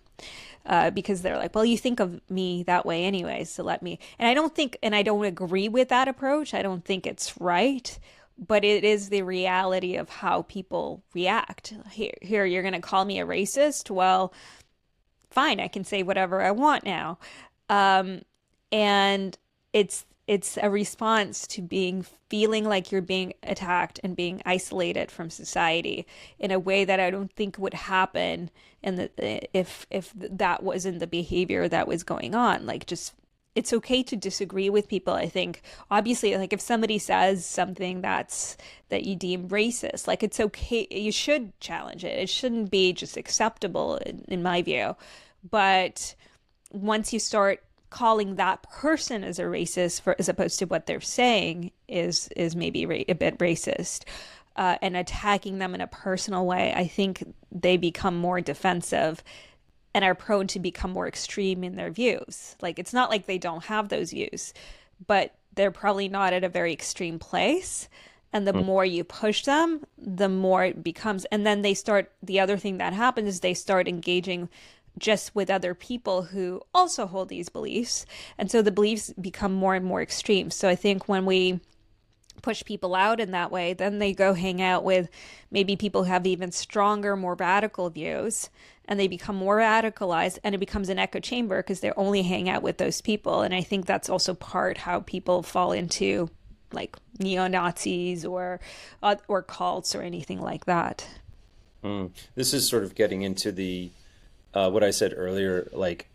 Because they're like, well, you think of me that way anyway, so let me. And I don't think, and I don't agree with that approach. I don't think it's right, but it is the reality of how people react. Here you're going to call me a racist? Well, fine, I can say whatever I want now. Um, and it's a response to being feeling like you're being attacked and being isolated from society in a way that I don't think would happen in the if that wasn't the behavior that was going on. Like, just it's okay to disagree with people. I think obviously, like if somebody says something that you deem racist, like it's okay, you should challenge it. It shouldn't be just acceptable in my view. But once you start calling that person as a racist for as opposed to what they're saying is maybe a bit racist, and attacking them in a personal way, I think they become more defensive and are prone to become more extreme in their views. Like it's not like they don't have those views, but they're probably not at a very extreme place. And the Mm. more you push them, the more it becomes. And then they start, the other thing that happens is they start engaging just with other people who also hold these beliefs. And so the beliefs become more and more extreme. So I think when we push people out in that way, then they go hang out with maybe people who have even stronger, more radical views, and they become more radicalized, and it becomes an echo chamber because they only hang out with those people. And I think that's also part how people fall into like neo Nazis or cults or anything like that. Mm. This is sort of getting into the what I said earlier, like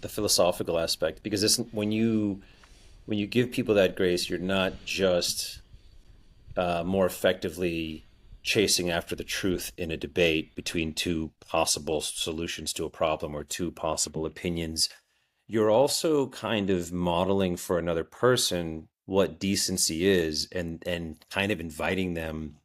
the philosophical aspect, because this, when you give people that grace, you're not just more effectively chasing after the truth in a debate between two possible solutions to a problem or two possible opinions. You're also kind of modeling for another person what decency is, and kind of inviting them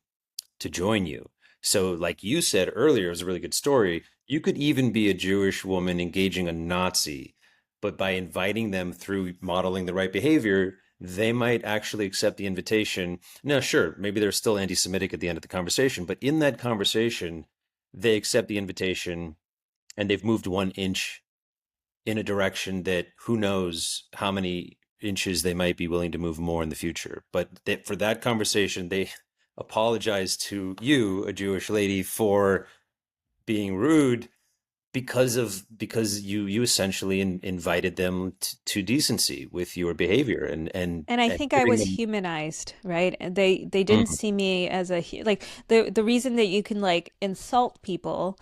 to join you. So, like you said earlier, it was a really good story. You could even be a Jewish woman engaging a Nazi, but by inviting them through modeling the right behavior, they might actually accept the invitation. Now, sure, maybe they're still anti Semitic at the end of the conversation, but in that conversation, they accept the invitation and they've moved 1 inch in a direction that who knows how many inches they might be willing to move more in the future. But for that conversation, they apologize to you, a Jewish lady, for being rude because you essentially invited them to decency with your behavior And I and think I giving was them. humanized, right? And they didn't Mm, see me as like the reason that you can like insult people,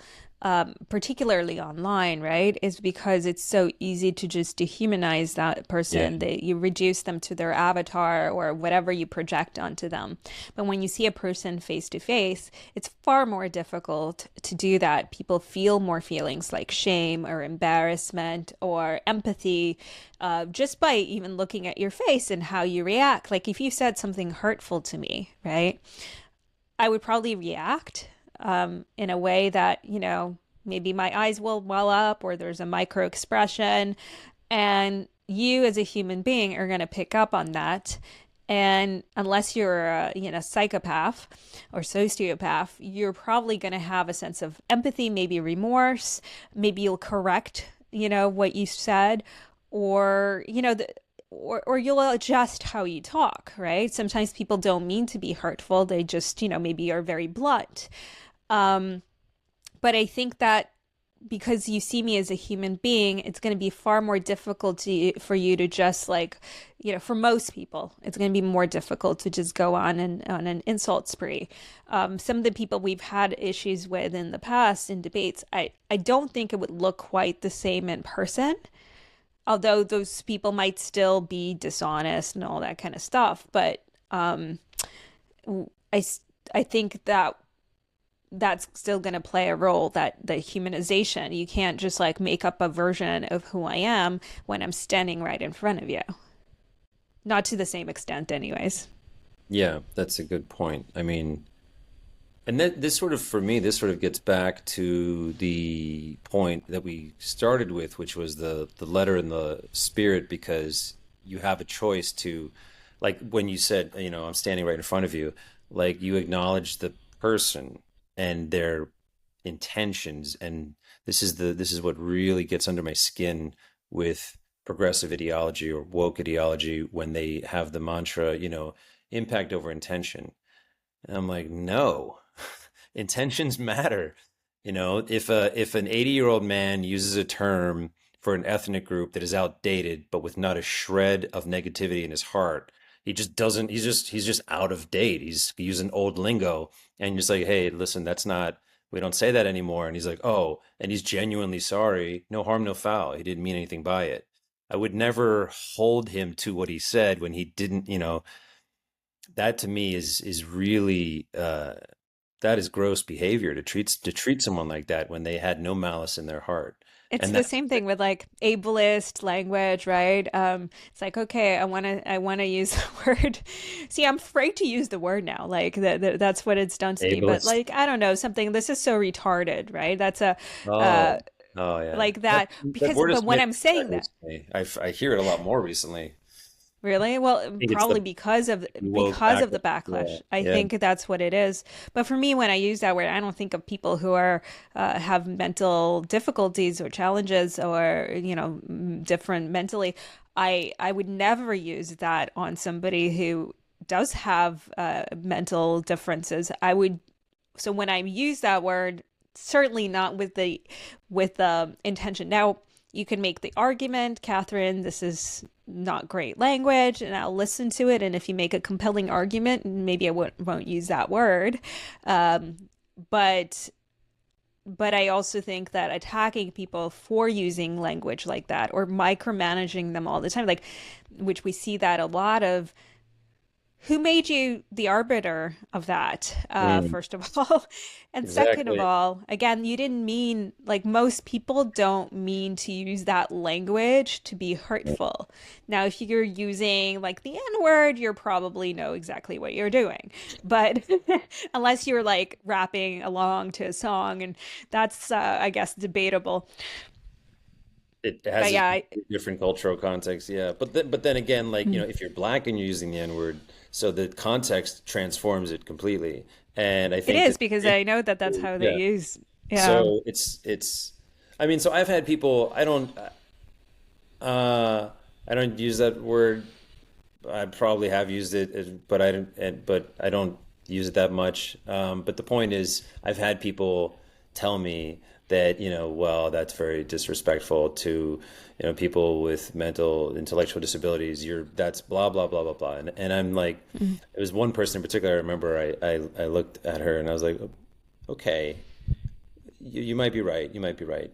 particularly online, right, is because it's so easy to just dehumanize that yeah. person. That you reduce them to their avatar or whatever you project onto them. But when you see a person face to face, it's far more difficult to do that. People feel more feelings like shame or embarrassment or empathy, just by even looking at your face and how you react. Like if you said something hurtful to me, right, I would probably react in a way that, maybe my eyes will well up or there's a micro expression. And you as a human being are going to pick up on that. And unless you're a psychopath or sociopath, you're probably going to have a sense of empathy, maybe remorse, maybe you'll correct, what you said, or or you'll adjust how you talk, right? Sometimes people don't mean to be hurtful. They just, maybe are very blunt. Um, but I think that because you see me as a human being, it's going to be far more difficult for you to just like, for most people, it's going to be more difficult to just go on an insult spree. Some of the people we've had issues with in the past in debates, I don't think it would look quite the same in person, although those people might still be dishonest and all that kind of stuff. But I, I think that that's still going to play a role, that the humanization. You can't just like make up a version of who I am when I'm standing right in front of you. Not to the same extent, anyways. Yeah, that's a good point. I mean, and that this sort of, for me, this sort of gets back to the point that we started with, which was the letter and the spirit, because you have a choice to, like when you said, I'm standing right in front of you, like you acknowledge the person and their intentions, and this is what really gets under my skin with progressive ideology or woke ideology when they have the mantra, impact over intention. And I'm like, no, intentions matter. If an 80-year-old man uses a term for an ethnic group that is outdated, but with not a shred of negativity in his heart, he just doesn't. He's just out of date. He's using old lingo, and you're just like, hey, listen, that's not. We don't say that anymore. And he's like, oh, and he's genuinely sorry. No harm, no foul. He didn't mean anything by it. I would never hold him to what he said when he didn't, that to me is really that is gross behavior to treat someone like that when they had no malice in their heart. It's And the that same thing with like ableist language, right? It's like, okay, I want to use the word. See, I'm afraid to use the word now. Like that's what it's done to me. But ableist. like, I don't know, something. This is so retarded, right? That's a Oh, uh, oh yeah. like That that that because. word is But when committed I'm to that saying that, recently. I hear it a lot more recently. really? I Well, think it's probably the woke because of the backlash. Yeah, backlash. I yeah. think that's what it is. But for me, when I use that word, I don't think of people who are have mental difficulties or challenges or different mentally. I would never use that on somebody who does have mental differences. I would so when I use that word, certainly not with the intention. Now, you can make the argument, Catherine, this is not great language, and I'll listen to it. And if you make a compelling argument, maybe I won't use that word. Um, but but I also think that attacking people for using language like that or micromanaging them all the time, like which we see that a lot of, who made you the arbiter of that, Mm, first of all? And second of exactly. all, again, you didn't mean, like, most people don't mean to use that language to be hurtful. Now, if you're using, like, the N word, you probably know exactly what you're doing. But unless you're, like, rapping along to a song, and that's, I guess, debatable. It But has a yeah, different cultural context, yeah. But then again, like, mm. if you're black and you're using the N-word, so the context transforms it completely. And I It think is that, because I know that that's how they yeah. use. Yeah. So I mean, so I've had people, uh I don't use that word. I probably have used it, but I don't use it that much. But the point is, I've had people tell me that, well, that's very disrespectful to, people with mental intellectual disabilities. That's blah blah blah blah blah. And I'm like, Mm. it was one person in particular. I remember I looked at her and I was like, okay, you might be right. You might be right.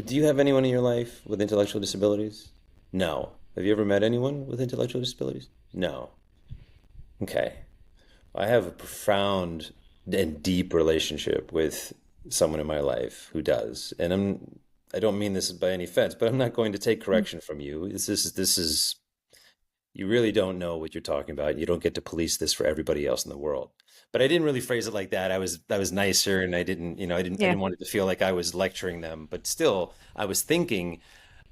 Do you have anyone in your life with intellectual disabilities? No. Have you ever met anyone with intellectual disabilities? No. Okay. I have a profound and deep relationship with someone in my life who does. And I don't mean this by any offense, but I'm not going to take Mm. correction from you. This is you really don't know what you're talking about. You don't get to police this for everybody else in the world. But I didn't really phrase it like that. I was nicer, and I Yeah. didn't want it to feel like I was lecturing them, but still I was thinking,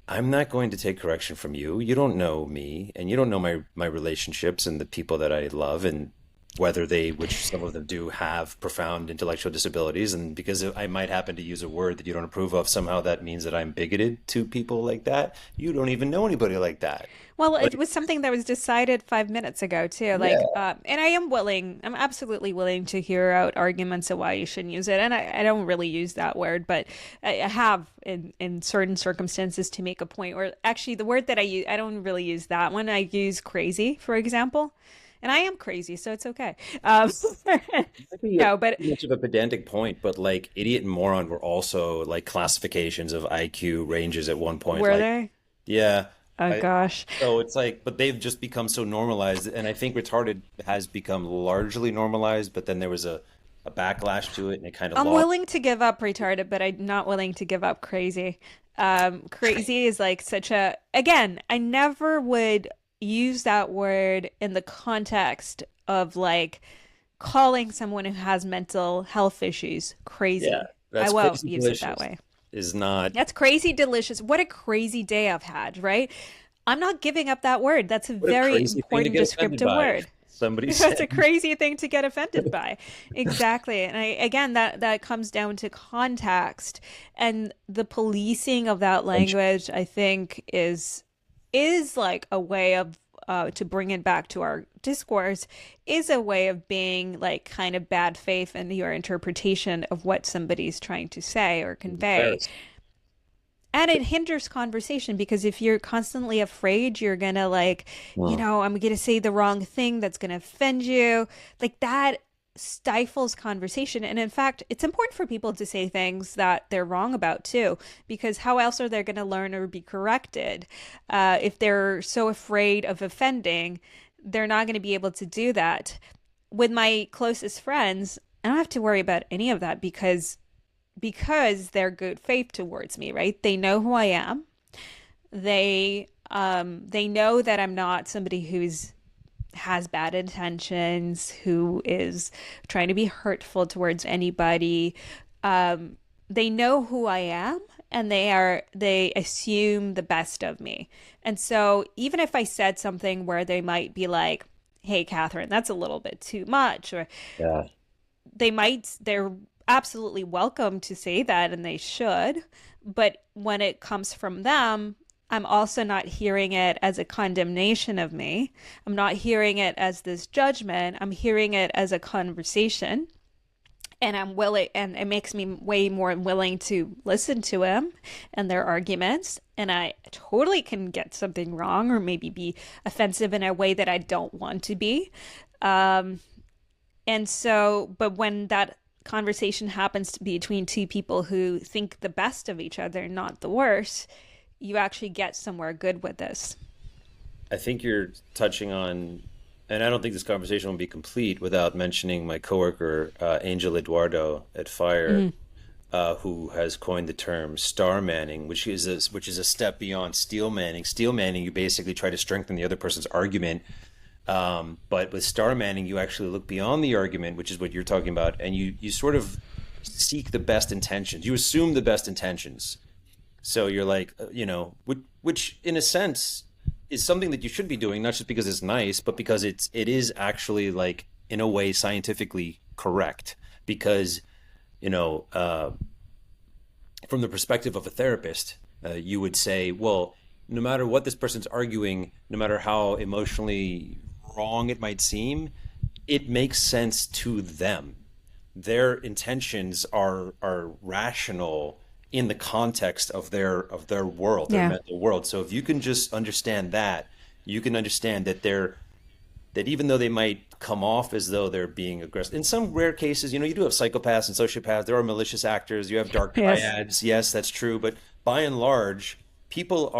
I'm not going to take correction from you. You don't know me, and you don't know my relationships and the people that I love, and whether they, which some of them do, have profound intellectual disabilities. And because I might happen to use a word that you don't approve of, somehow that means that I'm bigoted to people like that. You don't even know anybody like that. Well, it Like, was something that was decided 5 minutes ago too. Like, yeah. and I'm absolutely willing to hear out arguments of why you shouldn't use it. And I don't really use that word, but I have in certain circumstances to make a point. Or actually, the word that I use, I don't really use that one. I use crazy, for example, and I am crazy, so it's okay. Um, Maybe no, but too much of a pedantic point, but like idiot and moron were also like classifications of IQ ranges at one point. were Like, they? yeah, Oh I gosh. so it's like, but they've just become so normalized, and I think retarded has become largely normalized. But then there was a backlash to it, and it kind of I'm lost. willing to give up retarded, but I'm not willing to give up crazy. Crazy is like such a, again, I never would use that word in the context of like calling someone who has mental health issues Yeah, crazy. I that's won't crazy use it that delicious. way. Is not That's crazy delicious. What a crazy day I've had, right? I'm not giving up that word. That's a what a very crazy thing to important get offended descriptive by. word. Somebody That's a said. crazy thing to get offended by. Exactly. And again, that comes down to context, and the policing of that language, I think is like a way of to bring it back to our discourse, is a way of being like kind of bad faith in your interpretation of what somebody's trying to say or convey. Embarrassing. And it hinders conversation because if you're constantly afraid you're gonna like, Hmm. I'm gonna say the wrong thing that's gonna offend you, like that. stifles conversation. And in fact, it's important for people to say things that they're wrong about too, because how else are they going to learn or be corrected? If they're so afraid of offending, they're not going to be able to do that. With my closest friends, I don't have to worry about any of that because they're good faith towards me, right? They know who I am. They know that I'm not somebody who's has bad intentions, who is trying to be hurtful towards anybody. They know who I am, and they assume the best of me. And so even if I said something where they might be like, "Hey, Catherine, that's a little bit too much," or Yeah. they're absolutely welcome to say that, and they should. But when it comes from them, I'm also not hearing it as a condemnation of me. I'm not hearing it as this judgment. I'm hearing it as a conversation. And I'm willing, and it makes me way more willing to listen to them and their arguments. And I totally can get something wrong or maybe be offensive in a way that I don't want to be. Um, and so, but when that conversation happens to be between two people who think the best of each other, not the worst, you actually get somewhere good with this. I think you're touching on, and I don't think this conversation will be complete without mentioning my coworker, Angel Eduardo at Fire, Mm. who has coined the term star manning, which is a step beyond steel manning. Steel manning, you basically try to strengthen the other person's argument, but with star manning, you actually look beyond the argument, which is what you're talking about, and you sort of seek the best intentions. You assume the best intentions. So you're like, which in a sense is something that you should be doing, not just because it's nice, but because it is actually like in a way scientifically correct. Because you know, uh, from the perspective of a therapist, you would say, well, no matter what this person's arguing, no matter how emotionally wrong it might seem, it makes sense to them. Their intentions are rational in the context of their world, their Yeah. mental world. So if you can just understand that, you can understand that that even though they might come off as though they're being aggressive, in some rare cases, you do have psychopaths and sociopaths. There are malicious actors. You have dark Yes. triads. Yes, that's true. But by and large, people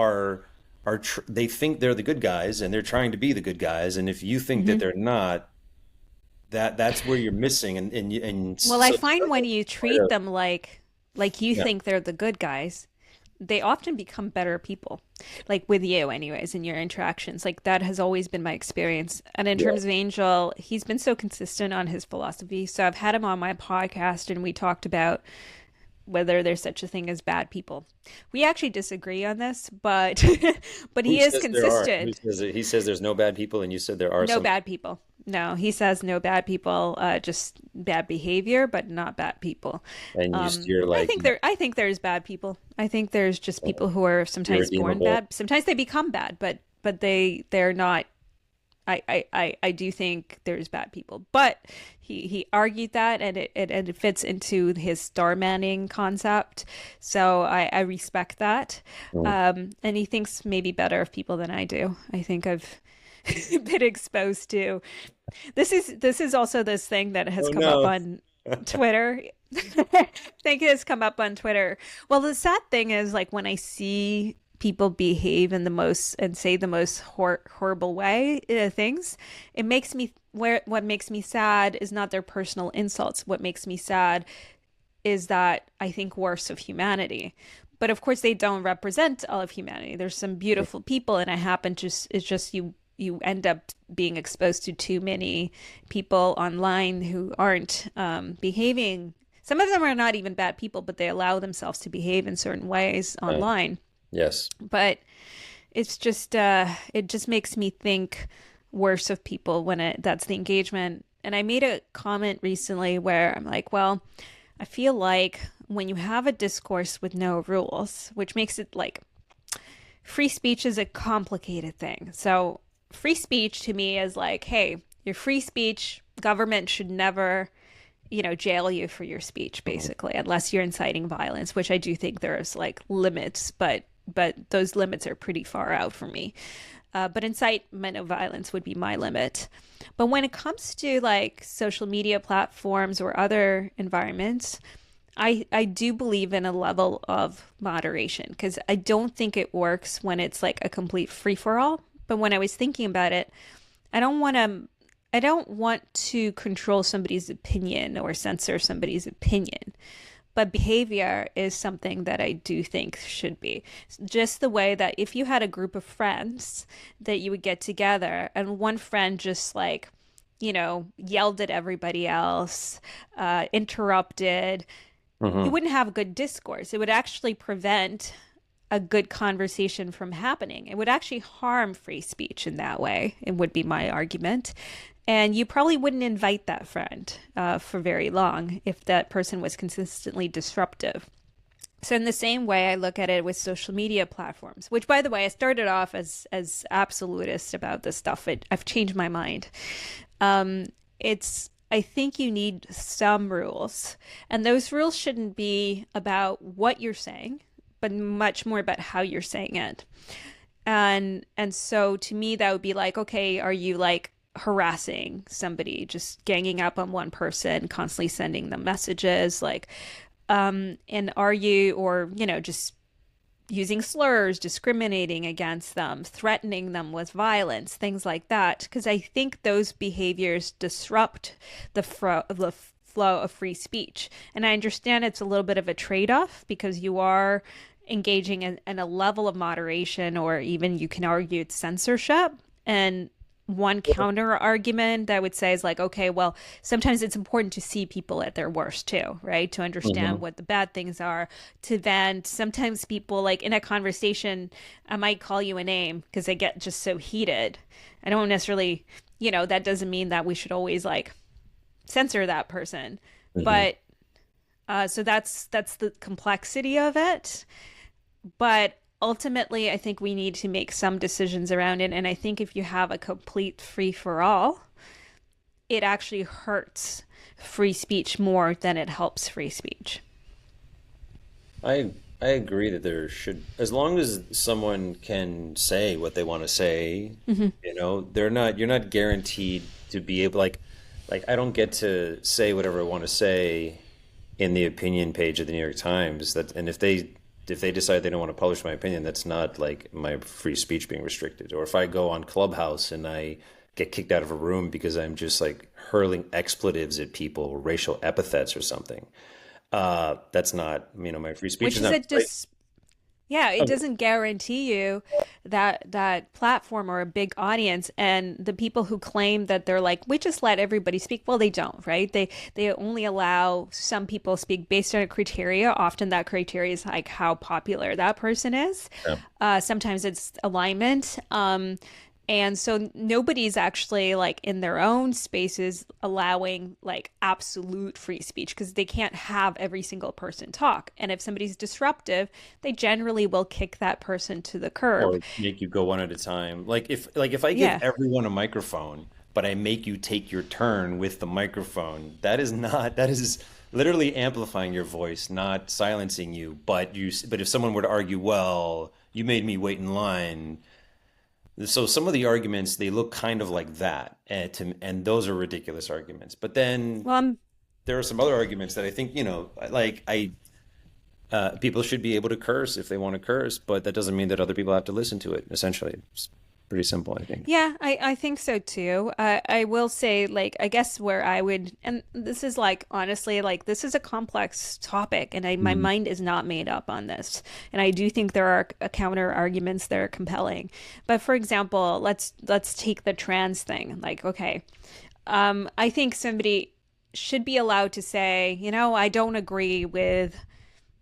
they think they're the good guys and they're trying to be the good guys. And if you think that Hmm. they're not, that's where you're missing. And Well, I so find when you treat them like you yeah, think they're the good guys, they often become better people. Like with you, anyways, in your interactions. Like that has always been my experience. And in yeah, terms of Angel, he's been so consistent on his philosophy. So I've had him on my podcast, and we talked about whether there's such a thing as bad people. We actually disagree on this, but but who he is says there are? Who consistent. says he says there's no bad people, and you said there are No some, bad people. No, he says no bad people, just bad behavior, but not bad people. and you're like I think there's bad people. I think there's just people who are sometimes born irredeemable. bad. Sometimes they become bad, but they're not. I do think there's bad people, but he argued that, and it fits into his star manning concept. So I respect that. Mm. And he thinks maybe better of people than I do. I think I've been exposed to. This is also this thing that has Oh come up no. on Twitter. I think it has come up on Twitter. Well, the sad thing is, like, when I see people behave in the most and say the most horrible way things, it makes me where what makes me sad is not their personal insults. What makes me sad is that I think worse of humanity. But of course, they don't represent all of humanity. There's some beautiful people, and I happen to it's just you end up being exposed to too many people online who aren't behaving. Some of them are not even bad people, but they allow themselves to behave in certain ways Uh, online. yes. But it just makes me think worse of people when that's the engagement. And I made a comment recently where I'm like, well, I feel like when you have a discourse with no rules, which makes it like free speech is a complicated thing. So free speech to me is like, hey, your free speech, government should never, jail you for your speech, Mhm. basically, unless you're inciting violence, which I do think there's like limits, but those limits are pretty far out for me. But incitement of violence would be my limit. But when it comes to like social media platforms or other environments, I do believe in a level of moderation because I don't think it works when it's like a complete free for all. But when I was thinking about it, I don't want to I don't want to control somebody's opinion or censor somebody's opinion. But behavior is something that I do think should be. Just the way that if you had a group of friends that you would get together and one friend just like, yelled at everybody else, interrupted, you Hmm. wouldn't have good discourse. It would actually prevent a good conversation from happening. It would actually harm free speech in that way. It would be my argument. And you probably wouldn't invite that friend for very long if that person was consistently disruptive. So in the same way, I look at it with social media platforms, which, by the way, I started off as absolutist about this stuff. I've changed my mind. It's I think you need some rules, and those rules shouldn't be about what you're saying, but much more about how you're saying it. And so to me, that would be like, okay, are you like harassing somebody, just ganging up on one person, constantly sending them messages, like, and are you, or just using slurs, discriminating against them, threatening them with violence, things like that. Because I think those behaviors disrupt the flow of free speech. And I understand it's a little bit of a trade off because you are engaging in a level of moderation, or even you can argue it's censorship. And one counter argument I would say is like, okay, well, sometimes it's important to see people at their worst too, right? To understand Hmm. what the bad things are, to vent. Sometimes people, like in a conversation, I might call you a name because I get just so heated. I don't necessarily, that doesn't mean that we should always like censor that person. Hmm. But so that's the complexity of it. But ultimately, I think we need to make some decisions around it. And I think if you have a complete free for all, it actually hurts free speech more than it helps free speech. I agree that there should, as long as someone can say what they want to say, Mm-hmm. you're not guaranteed to be able, like I don't get to say whatever I want to say in the opinion page of the New York Times. That, and if they decide they don't want to publish my opinion, that's not like my free speech being restricted. Or if I go on Clubhouse and I get kicked out of a room because I'm just like hurling expletives at people, racial epithets or something, that's not, my free speech Which is is not. a dis Yeah, it doesn't guarantee you that platform or a big audience. And the people who claim that they're like, we just let everybody speak, well, they don't, right? They only allow some people speak based on a criteria. Often that criteria is like how popular that person is. Yeah. Sometimes it's alignment. And so nobody's actually like in their own spaces allowing like absolute free speech because they can't have every single person talk. And if somebody's disruptive, they generally will kick that person to the curb. Or make you go one at a time. Like if I give Yeah. everyone a microphone, but I make you take your turn with the microphone, that is literally amplifying your voice, not silencing you. But if someone were to argue, well, you made me wait in line. So some of the arguments, they look kind of like that, and those are ridiculous arguments. But then Well, there are some other arguments that I think, like people should be able to curse if they want to curse, but that doesn't mean that other people have to listen to it. Essentially, it's pretty simple, I think. yeah, I think so too. I will say, like, I guess where I would, and this is like, honestly, like, this is a complex topic, and my Mhm. mind is not made up on this. And I do think there are counter arguments that are compelling. But for example, let's take the trans thing. Like, okay, I think somebody should be allowed to say, I don't agree with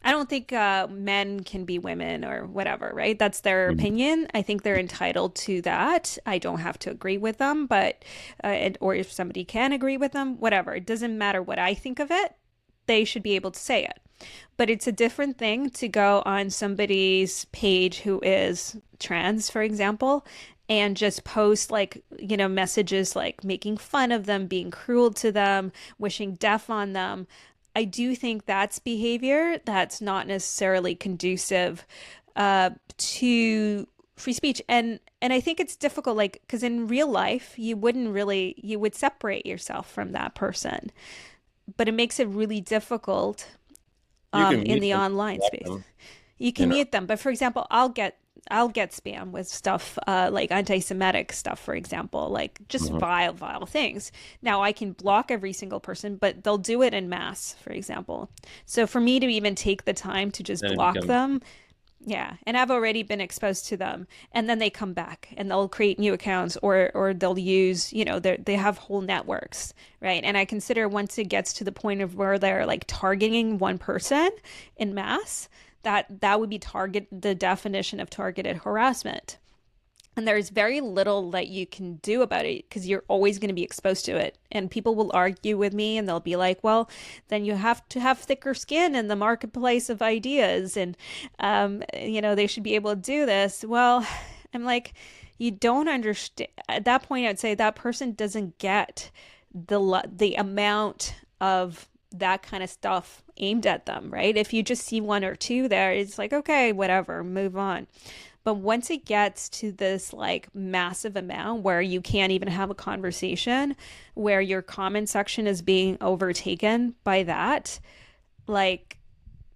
I don't think men can be women or whatever, right? That's their Mhm. opinion. I think they're entitled to that. I don't have to agree with them, but, or if somebody can agree with them, whatever. It doesn't matter what I think of it. They should be able to say it. But it's a different thing to go on somebody's page who is trans, for example, and just post like, messages like making fun of them, being cruel to them, wishing death on them. I do think that's behavior that's not necessarily conducive to free speech. And And I think it's difficult, like, because in real life, you would separate yourself from that person, but it makes it really difficult You can in mute the them, online block space. them, You you can know. mute them, but for example, I'll get spam with stuff like anti-Semitic stuff, for example, like just Mhm. vile things. Now I can block every single person, but they'll do it in mass, for example. So for me to even take the time to just Then it block becomes them, yeah, and I've already been exposed to them, and then they come back and they'll create new accounts, or they'll use, they have whole networks, right? And I consider once it gets to the point of where they're like targeting one person in mass, that would be target the definition of targeted harassment. And there's very little that you can do about it because you're always going to be exposed to it. And people will argue with me and they'll be like, well, then you have to have thicker skin in the marketplace of ideas. And, they should be able to do this. Well, I'm like, you don't understand. At that point, I'd say that person doesn't get the amount of that kind of stuff aimed at them, right? If you just see one or two there, it's like, okay, whatever, move on. But once it gets to this like massive amount where you can't even have a conversation, where your comment section is being overtaken by that, like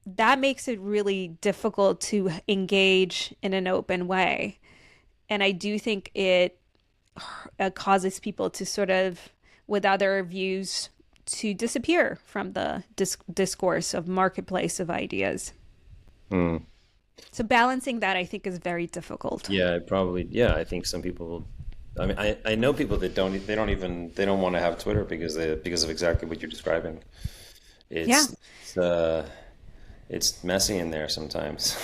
that makes it really difficult to engage in an open way. And I do think it causes people to sort of, with other views, to disappear from the discourse of marketplace of ideas. Hmm. So balancing that, I think, is very difficult. Yeah, probably. Yeah, I think some people. I mean, I know people that they don't want to have Twitter because of exactly what you're describing. Yeah. It's uh it's messy in there sometimes.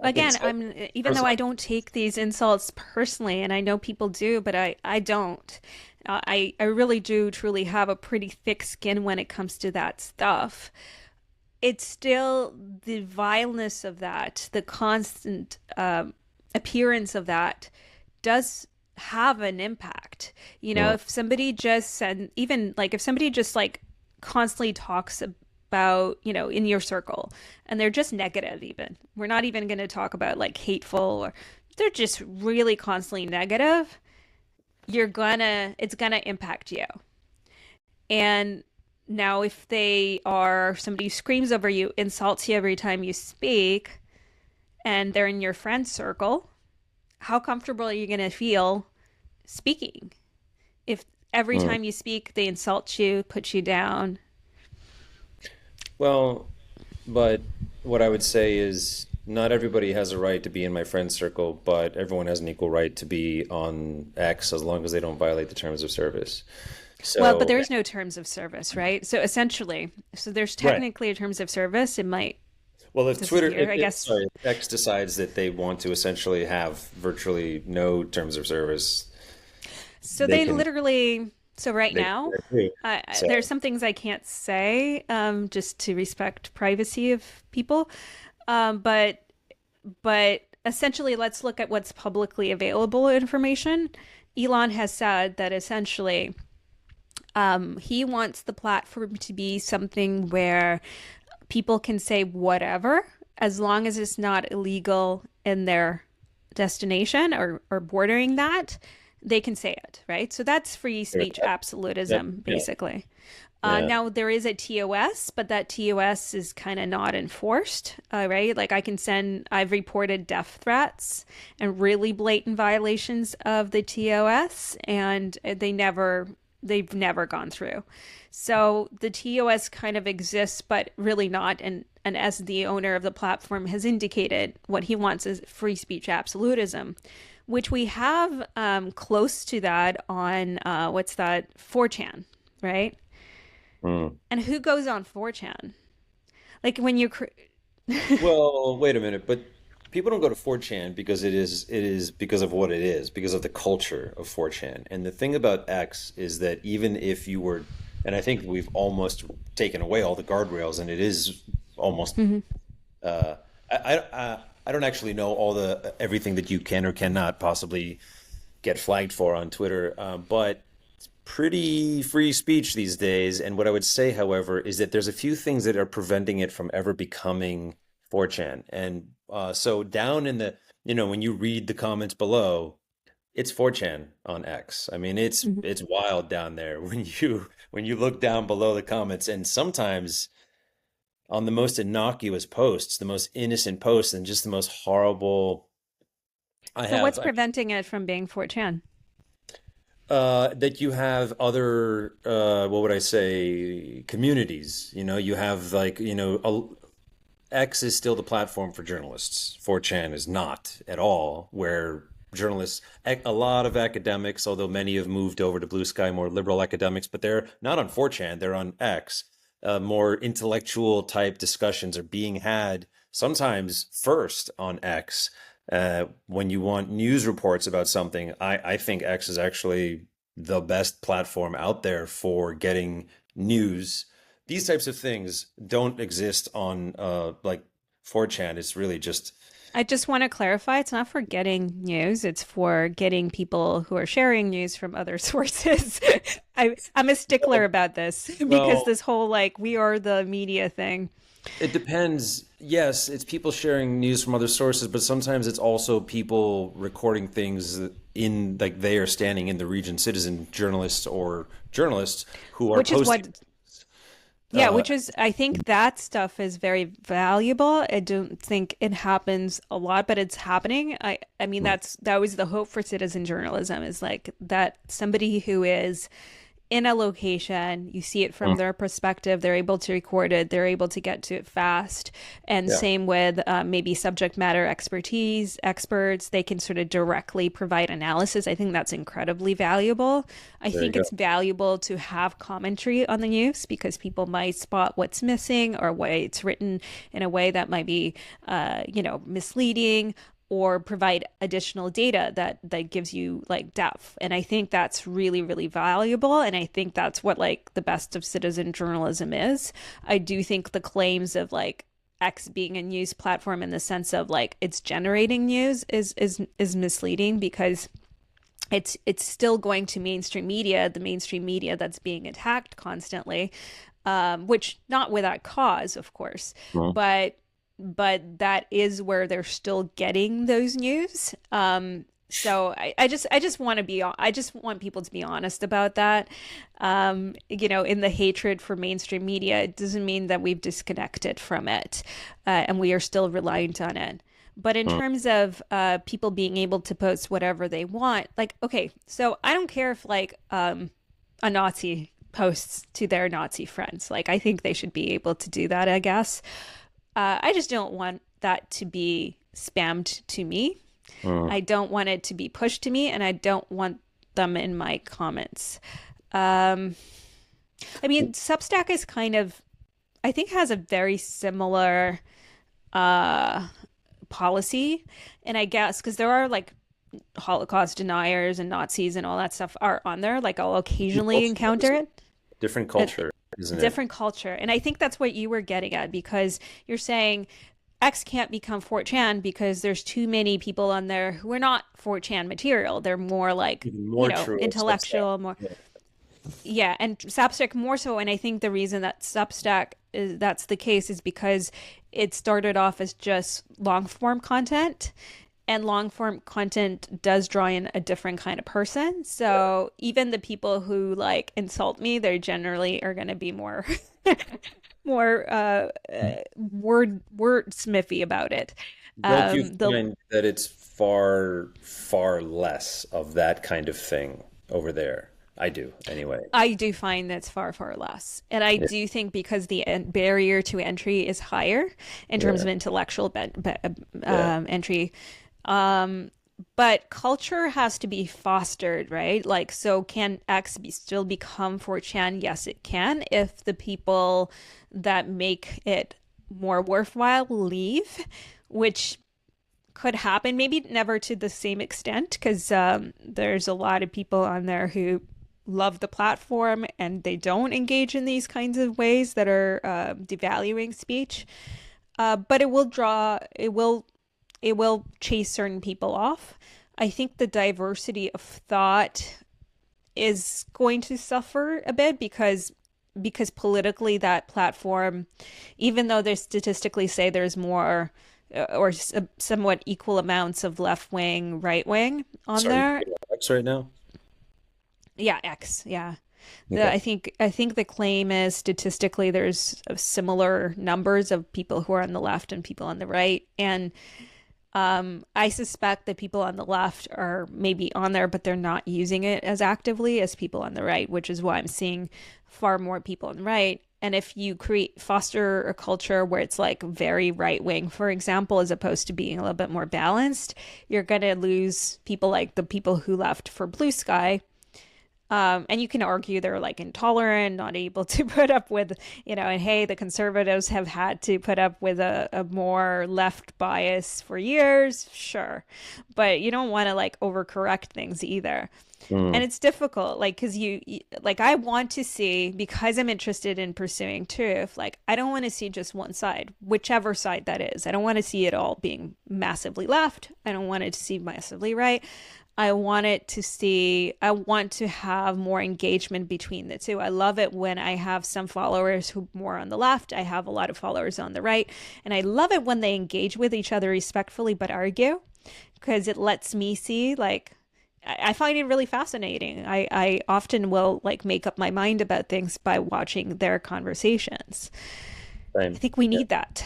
I think Again, so. I'm even though I Personally. don't take these insults personally, and I know people do, but I don't. I really do truly have a pretty thick skin when it comes to that stuff. It's still the vileness of that, the constant appearance of that does have an impact. Mm, If somebody just said, even like if somebody just like constantly talks about, in your circle and they're just negative, even, we're not even going to talk about like hateful, or they're just really constantly negative, it's gonna impact you. And now, if they are somebody who screams over you, insults you every time you speak, and they're in your friend circle, how comfortable are you going to feel speaking? If every mm. time you speak, they insult you, put you down. Well, but what I would say is not everybody has a right to be in my friend circle, but everyone has an equal right to be on X as long as they don't violate the terms of service. Well, but So, there's no terms of service, right? So essentially, so there's right. technically a terms of service. It might Well, if Twitter, disappear, I guess. sorry, if X decides that they want to essentially have virtually no terms of service, So they they can literally. So right they can do now, that too. So, there's some things I can't say, just to respect privacy of people. But essentially, let's look at what's publicly available information. Elon has said that essentially, he wants the platform to be something where people can say whatever as long as it's not illegal in their destination, or bordering that, they can say it, right? So that's free speech yep, absolutism, yeah, basically. yeah. Now there is a TOS, but that TOS is kind of not enforced, right? Like I've reported death threats and really blatant violations of the TOS, and they've never gone through. So the TOS kind of exists, but really not. And as the owner of the platform has indicated, what he wants is free speech absolutism, which we have close to that on what's that, 4chan, right? Mm. And who goes on 4chan? Like when you Well, wait a minute, but people don't go to 4chan because it is because of what it is, because of the culture of 4chan. And the thing about X is that even if you were, and I think we've almost taken away all the guardrails, and it is almost Mhm. uh, I don't actually know all the everything that you can or cannot possibly get flagged for on Twitter, but pretty free speech these days. And what I would say, however, is that there's a few things that are preventing it from ever becoming 4chan. And so down in the, when you read the comments below, it's 4chan on X. I mean, Mhm. it's wild down there when you look down below the comments, and sometimes on the most innocuous posts, the most innocent posts, and just the most horrible. I So what's have preventing it from being 4chan? that you have other what would I say, communities. You know, you have like, X is still the platform for journalists. 4chan is not at all, where journalists, a lot of academics, although many have moved over to Blue Sky, more liberal academics, but they're not on 4chan, they're on X. More intellectual type discussions are being had sometimes first on X. When you want news reports about something, I think X is actually the best platform out there for getting news. These types of things don't exist on like 4chan. It's really just I just want to clarify, it's not for getting news, it's for getting people who are sharing news from other sources. I'm a stickler well, about this because well, this whole like we are the media thing. it depends. Yes, it's people sharing news from other sources, but sometimes it's also people recording things in like they are standing in the region, citizen journalists or journalists who are Which is posting. what Yeah, Uh, which is, I think that stuff is very valuable. I don't think it happens a lot, but it's happening. I mean, that was the hope for citizen journalism is like that somebody who is in a location, you see it from their perspective, they're able to record it, they're able to get to it fast. And yeah, same with maybe subject matter expertise experts, they can sort of directly provide analysis. I think that's incredibly valuable. I there you think go. it's valuable to have commentary on the news because people might spot what's missing or why it's written in a way that might be, misleading or provide additional data that gives you like depth. And I think that's really really valuable, and I think that's what like the best of citizen journalism is. I do think the claims of like X being a news platform in the sense of like it's generating news is misleading because it's still going to mainstream media, the mainstream media that's being attacked constantly, which not without cause, of course, Mhm. but that is where they're still getting those news. So I just want to be I just want people to be honest about that. In the hatred for mainstream media, it doesn't mean that we've disconnected from it, and we are still reliant on it. But in Mhm. terms of people being able to post whatever they want, like okay, so I don't care if like a Nazi posts to their Nazi friends. Like I think they should be able to do that, I guess. I just don't want that to be spammed to me. Mhm. I don't want it to be pushed to me, and I don't want them in my comments. Um, I mean, Substack is kind of, I think, has a very similar uh, policy, and I guess because there are like Holocaust deniers and Nazis and all that stuff are on there. Like I'll occasionally Culture, encounter it. different A culture, isn't it? different culture, and I think that's what you were getting at because you're saying X can't become 4chan because there's too many people on there who are not 4chan material. They're more like, Even more true of Substack. intellectual, more, Yeah. yeah, and Substack more so. And I think the reason that Substack is that's the case is because it started off as just long form content. And long form content does draw in a different kind of person. So even the people who like insult me, they generally are going to be more more wordsmithy about it. Don't you The find that it's far, far less of that kind of thing over there? I do, anyway. I do find that's far far less, and I Yeah, do think because the barrier to entry is higher in terms yeah, of intellectual yeah. entry. Um, but culture has to be fostered, right? Like, so can still become 4chan? Yes, it can if the people that make it more worthwhile leave, which could happen. Maybe never to the same extent because there's a lot of people on there who love the platform and they don't engage in these kinds of ways that are devaluing speech. But it will chase certain people off. I think the diversity of thought is going to suffer a bit because politically that platform, even though they statistically say there's more or somewhat equal amounts of left wing, right wing on Sorry. there. X right now? Yeah, X. Yeah. Okay. I think the claim is statistically there's similar numbers of people who are on the left and people on the right, and I suspect that people on the left are maybe on there, but they're not using it as actively as people on the right, which is why I'm seeing far more people on the right. And if you foster a culture where it's like very right wing, for example, as opposed to being a little bit more balanced, you're going to lose people like the people who left for Blue Sky, and you can argue they're like intolerant, not able to put up with, and hey, the conservatives have had to put up with a more left bias for years, sure. But you don't want to like overcorrect things either. And Mm, it's difficult, like, because like, I want to see, because I'm interested in pursuing truth, like, I don't want to see just one side, whichever side that is. I don't want to see it all being massively left. I don't want it to see massively right. I want to have more engagement between the two. I love it when I have some followers who are more on the left. I have a lot of followers on the right. And I love it when they engage with each other respectfully but argue, because it lets me see, like, I find it really fascinating. I often will like make up my mind about things by watching their conversations. I same. think we Yeah. need that.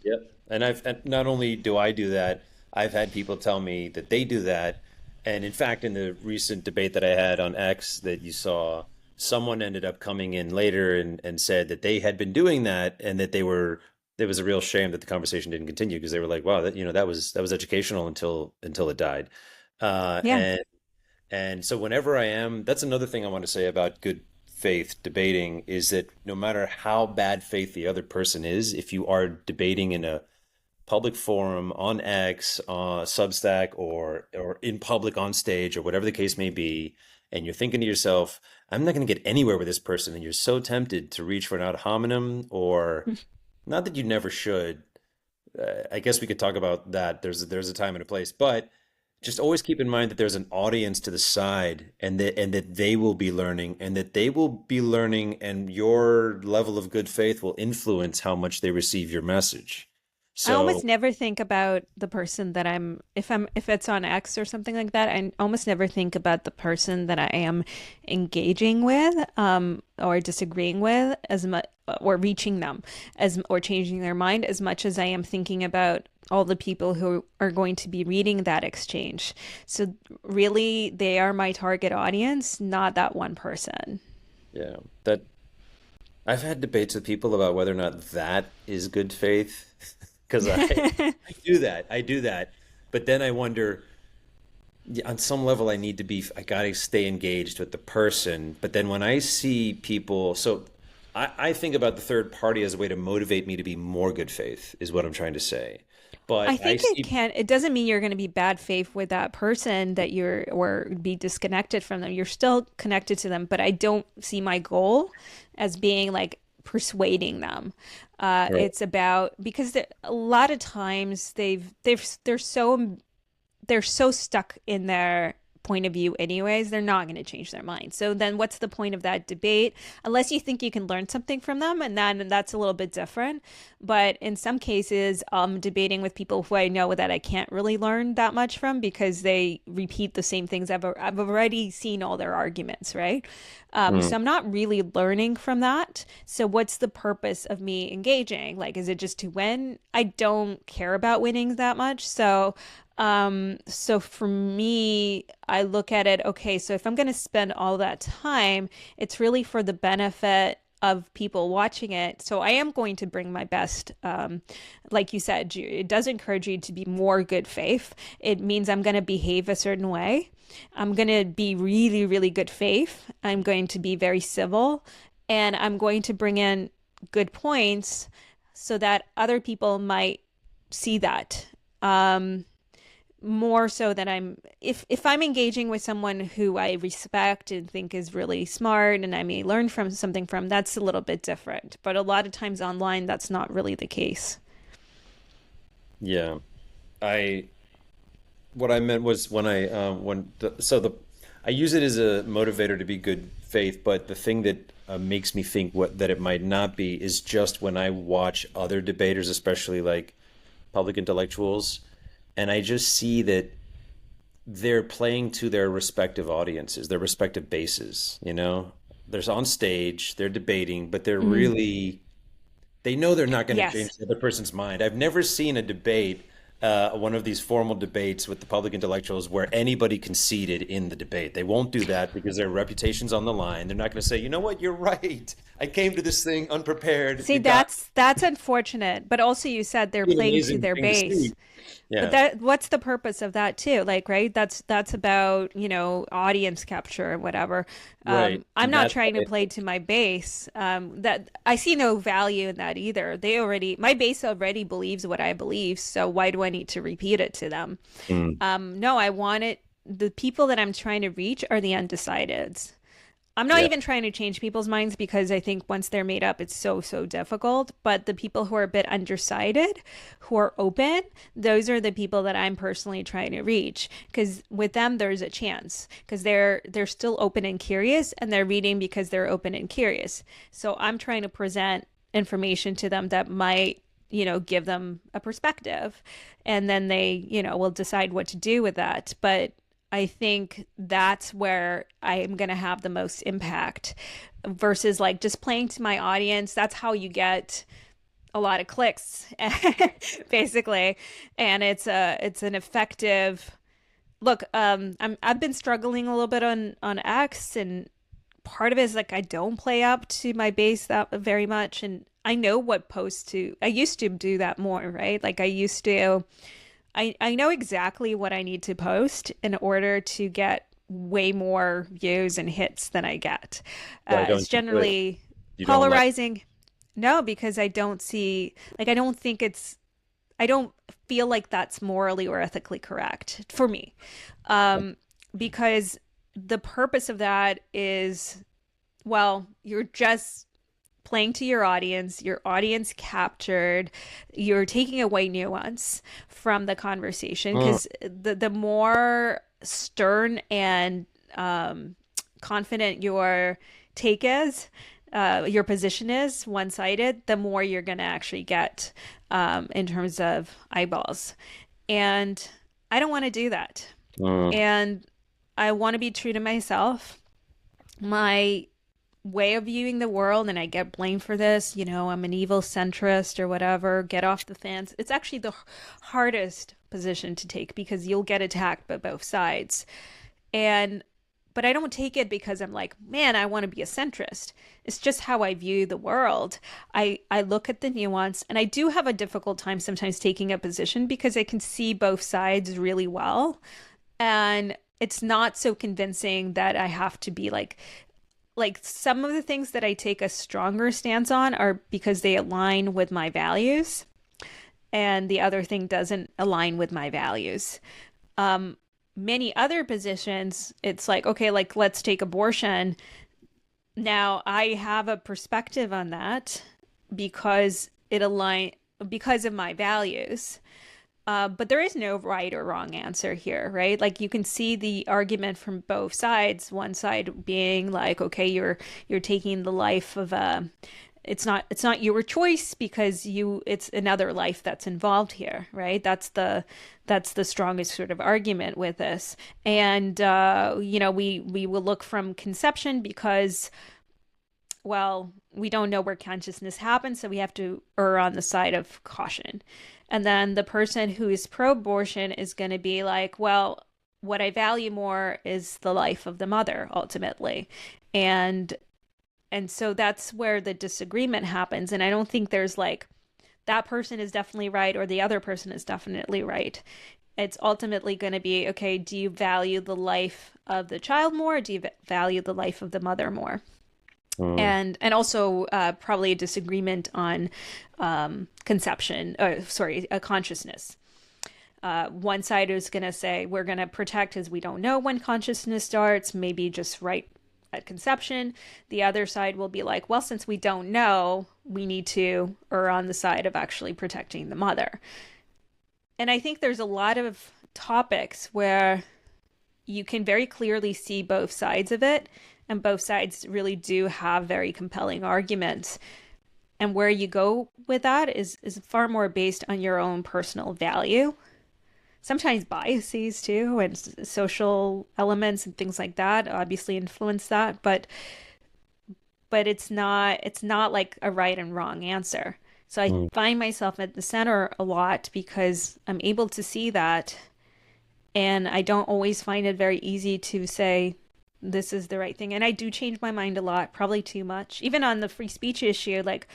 Yep. And not only do I do that, I've had people tell me that they do that. And in fact, in the recent debate that I had on X that you saw, someone ended up coming in later and said that they had been doing that and that there was a real shame that the conversation didn't continue because they were like, wow, that was educational until it died. Uh, Yeah. and and so whenever I am, that's another thing I want to say about good faith debating is that no matter how bad faith the other person is, if you are debating in a public forum on X, Substack, or in public on stage, or whatever the case may be, and you're thinking to yourself, "I'm not going to get anywhere with this person," and you're so tempted to reach for an ad hominem, or not that you never should. I guess we could talk about that. There's a time and a place, but just always keep in mind that there's an audience to the side, and that they will be learning, and your level of good faith will influence how much they receive your message. I almost So never think about the person that if it's on X or something like that, I almost never think about the person that I am engaging with, or disagreeing with as much, or reaching them or changing their mind, as much as I am thinking about all the people who are going to be reading that exchange. So really, they are my target audience, not that one person. yeah, that I've had debates with people about whether or not that is good faith because I do that, but then I wonder, yeah, on some level I gotta stay engaged with the person, but then when I see people, so I think about the third party as a way to motivate me to be more good faith, is what I'm trying to say. I But I think see, it doesn't mean you're going to be bad faith with that person, or be disconnected from them. You're still connected to them, but I don't see my goal as being like persuading them. right. It's about, because a lot of times they're so stuck in their point of view anyways, they're not going to change their mind. So then what's the point of that debate, unless you think you can learn something from them, and then that's a little bit different. But in some cases, debating with people who I know that I can't really learn that much from, because they repeat the same things. I've already seen all their arguments, right? Hmm. So I'm not really learning from that. So what's the purpose of me engaging? Like, is it just to win? I don't care about winning that much. So for me, I look at it, okay, so if I'm going to spend all that time, it's really for the benefit of people watching it. So I am going to bring my best. Like you said, it does encourage you to be more good faith. It means I'm going to behave a certain way. I'm going to be really, really good faith. I'm going to be very civil, and I'm going to bring in good points so that other people might see that. More so than if I'm engaging with someone who I respect and think is really smart and I may learn from something from, that's a little bit different. But a lot of times online, that's not really the case. Yeah. I What I meant was when I when the so the I use it as a motivator to be good faith, but the thing that makes me think what that it might not be is just when I watch other debaters, especially like public intellectuals, and I just see that they're playing to their respective audiences, their respective bases, you know? They're on stage, they're debating, but they're Mm, really, they know they're not going to yes. change the other person's mind. I've never seen a debate, one of these formal debates with the public intellectuals where anybody conceded in the debate. They won't do that because their reputation's on the line. They're not going to say, you know what, you're right. I came to this thing unprepared. See, You got that's unfortunate, but also you said they're an playing to amazing their thing to base. see. But Yeah, that what's the purpose of that too? Like, right? That's about, audience capture and whatever. right. I'm And not that's trying to why, play to my base. That I see no value in that either. My base already believes what I believe, so why do I need to repeat it to them? mm, No, I want it. The people that I'm trying to reach are the undecideds. I'm not yeah, even trying to change people's minds because I think once they're made up, it's so, so difficult. But the people who are a bit undecided, who are open, those are the people that I'm personally trying to reach. Because with them, there's a chance because they're still open and curious, and they're reading because they're open and curious. So I'm trying to present information to them that might give them a perspective, and then they will decide what to do with that. But I think that's where I'm going to have the most impact versus like just playing to my audience. That's how you get a lot of clicks basically. And it's an effective look. I've been struggling a little bit on X, and part of it is like I don't play up to my base that very much, and I know what posts to. I used to do that more, right? Like I used to I know exactly what I need to post in order to get way more views and hits than I get. why It's don't you do it? generally You don't like, polarizing. No, because I don't see, like, I don't think I don't feel like that's morally or ethically correct for me. Um, because the purpose of that is, well, you're just playing to your audience captured, you're taking away nuance from the conversation mm, because the more stern and confident your take is, your position is one sided, the more you're going to actually get in terms of eyeballs. And I don't want to do that. mm, And I want to be true to myself. My way of viewing the world, and I get blamed for this, I'm an evil centrist or whatever, get off the fence. It's actually the hardest position to take because you'll get attacked by both sides. And but I don't take it because I'm like, man, I want to be a centrist. It's just how I view the world. I look at the nuance, and I do have a difficult time sometimes taking a position because I can see both sides really well. And it's not so convincing that I have to be like some of the things that I take a stronger stance on are because they align with my values, and the other thing doesn't align with my values. Um, Many other positions, it's like, okay, like let's take abortion. Now I have a perspective on that because it align because of my values. But there is no right or wrong answer here, right? Like you can see the argument from both sides. One side being like, okay, you're taking the life of a it's not your choice because it's another life that's involved here, right? That's the strongest sort of argument with this. And we will look from conception because, well, we don't know where consciousness happens, so we have to err on the side of caution. And then the person who is pro-abortion is going to be like, well, what I value more is the life of the mother ultimately. And and so that's where the disagreement happens. And I don't think there's like that person is definitely right or the other person is definitely right. It's ultimately going to be, okay, do you value the life of the child more? Or do you value the life of the mother more? mm. And also probably a disagreement on conception, sorry, a consciousness. One side is going to say we're going to protect as we don't know when consciousness starts, maybe just right at conception. The other side will be like, well, since we don't know, we need to err on the side of actually protecting the mother. And I think there's a lot of topics where you can very clearly see both sides of it, and both sides really do have very compelling arguments. And where you go with that is far more based on your own personal value. sometimes biases too, and social elements and things like that obviously influence that, but it's not like a right and wrong answer. So I Mm. find myself at the center a lot because I'm able to see that, and I don't always find it very easy to say this is the right thing. And I do change my mind a lot, probably too much. Even on the free speech issue, like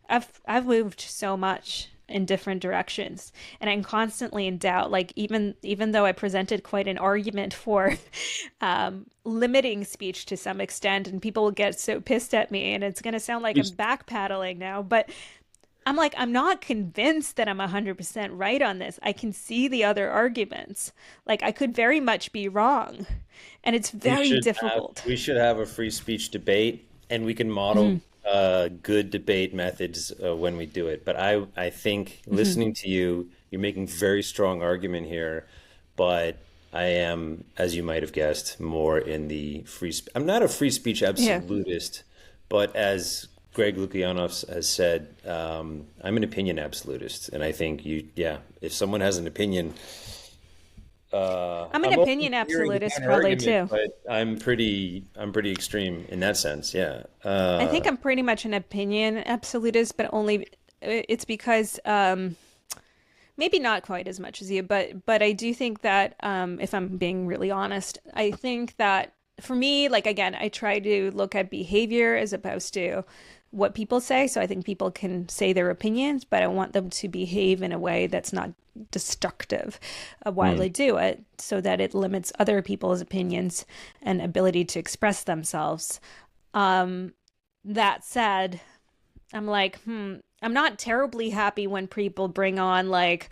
I've moved so much in different directions, and I'm constantly in doubt. Like even though I presented quite an argument for limiting speech to some extent, and people will get so pissed at me, and it's going to sound like I'm backpedaling now, but I'm like, I'm not convinced that I'm 100% right on this. I can see the other arguments. Like, I could very much be wrong. And it's We very should have difficult. we should have a free speech debate, and we can Hmm. model good debate methods when we do it. But I think Hmm. listening to you, you're making very strong argument here, but I am, as you might have guessed, more in the free. I'm not a free speech Yeah. absolutist, but as Greg Lukianoff has said, I'm an opinion absolutist, and I think yeah, if someone has an opinion. I'm an I'm open opinion to hearing the absolutist, counter probably argument, too. but I'm pretty extreme in that sense. Yeah. I think I'm pretty much an opinion absolutist, but only it's because maybe not quite as much as you, but I do think that if I'm being really honest, I think that for me, like again, I try to look at behavior as opposed to what people say. So I think people can say their opinions, but I want them to behave in a way that's not destructive while Mm. they do it, so that it limits other people's opinions and ability to express themselves. Um, that said, I'm like, I'm not terribly happy when people bring on like,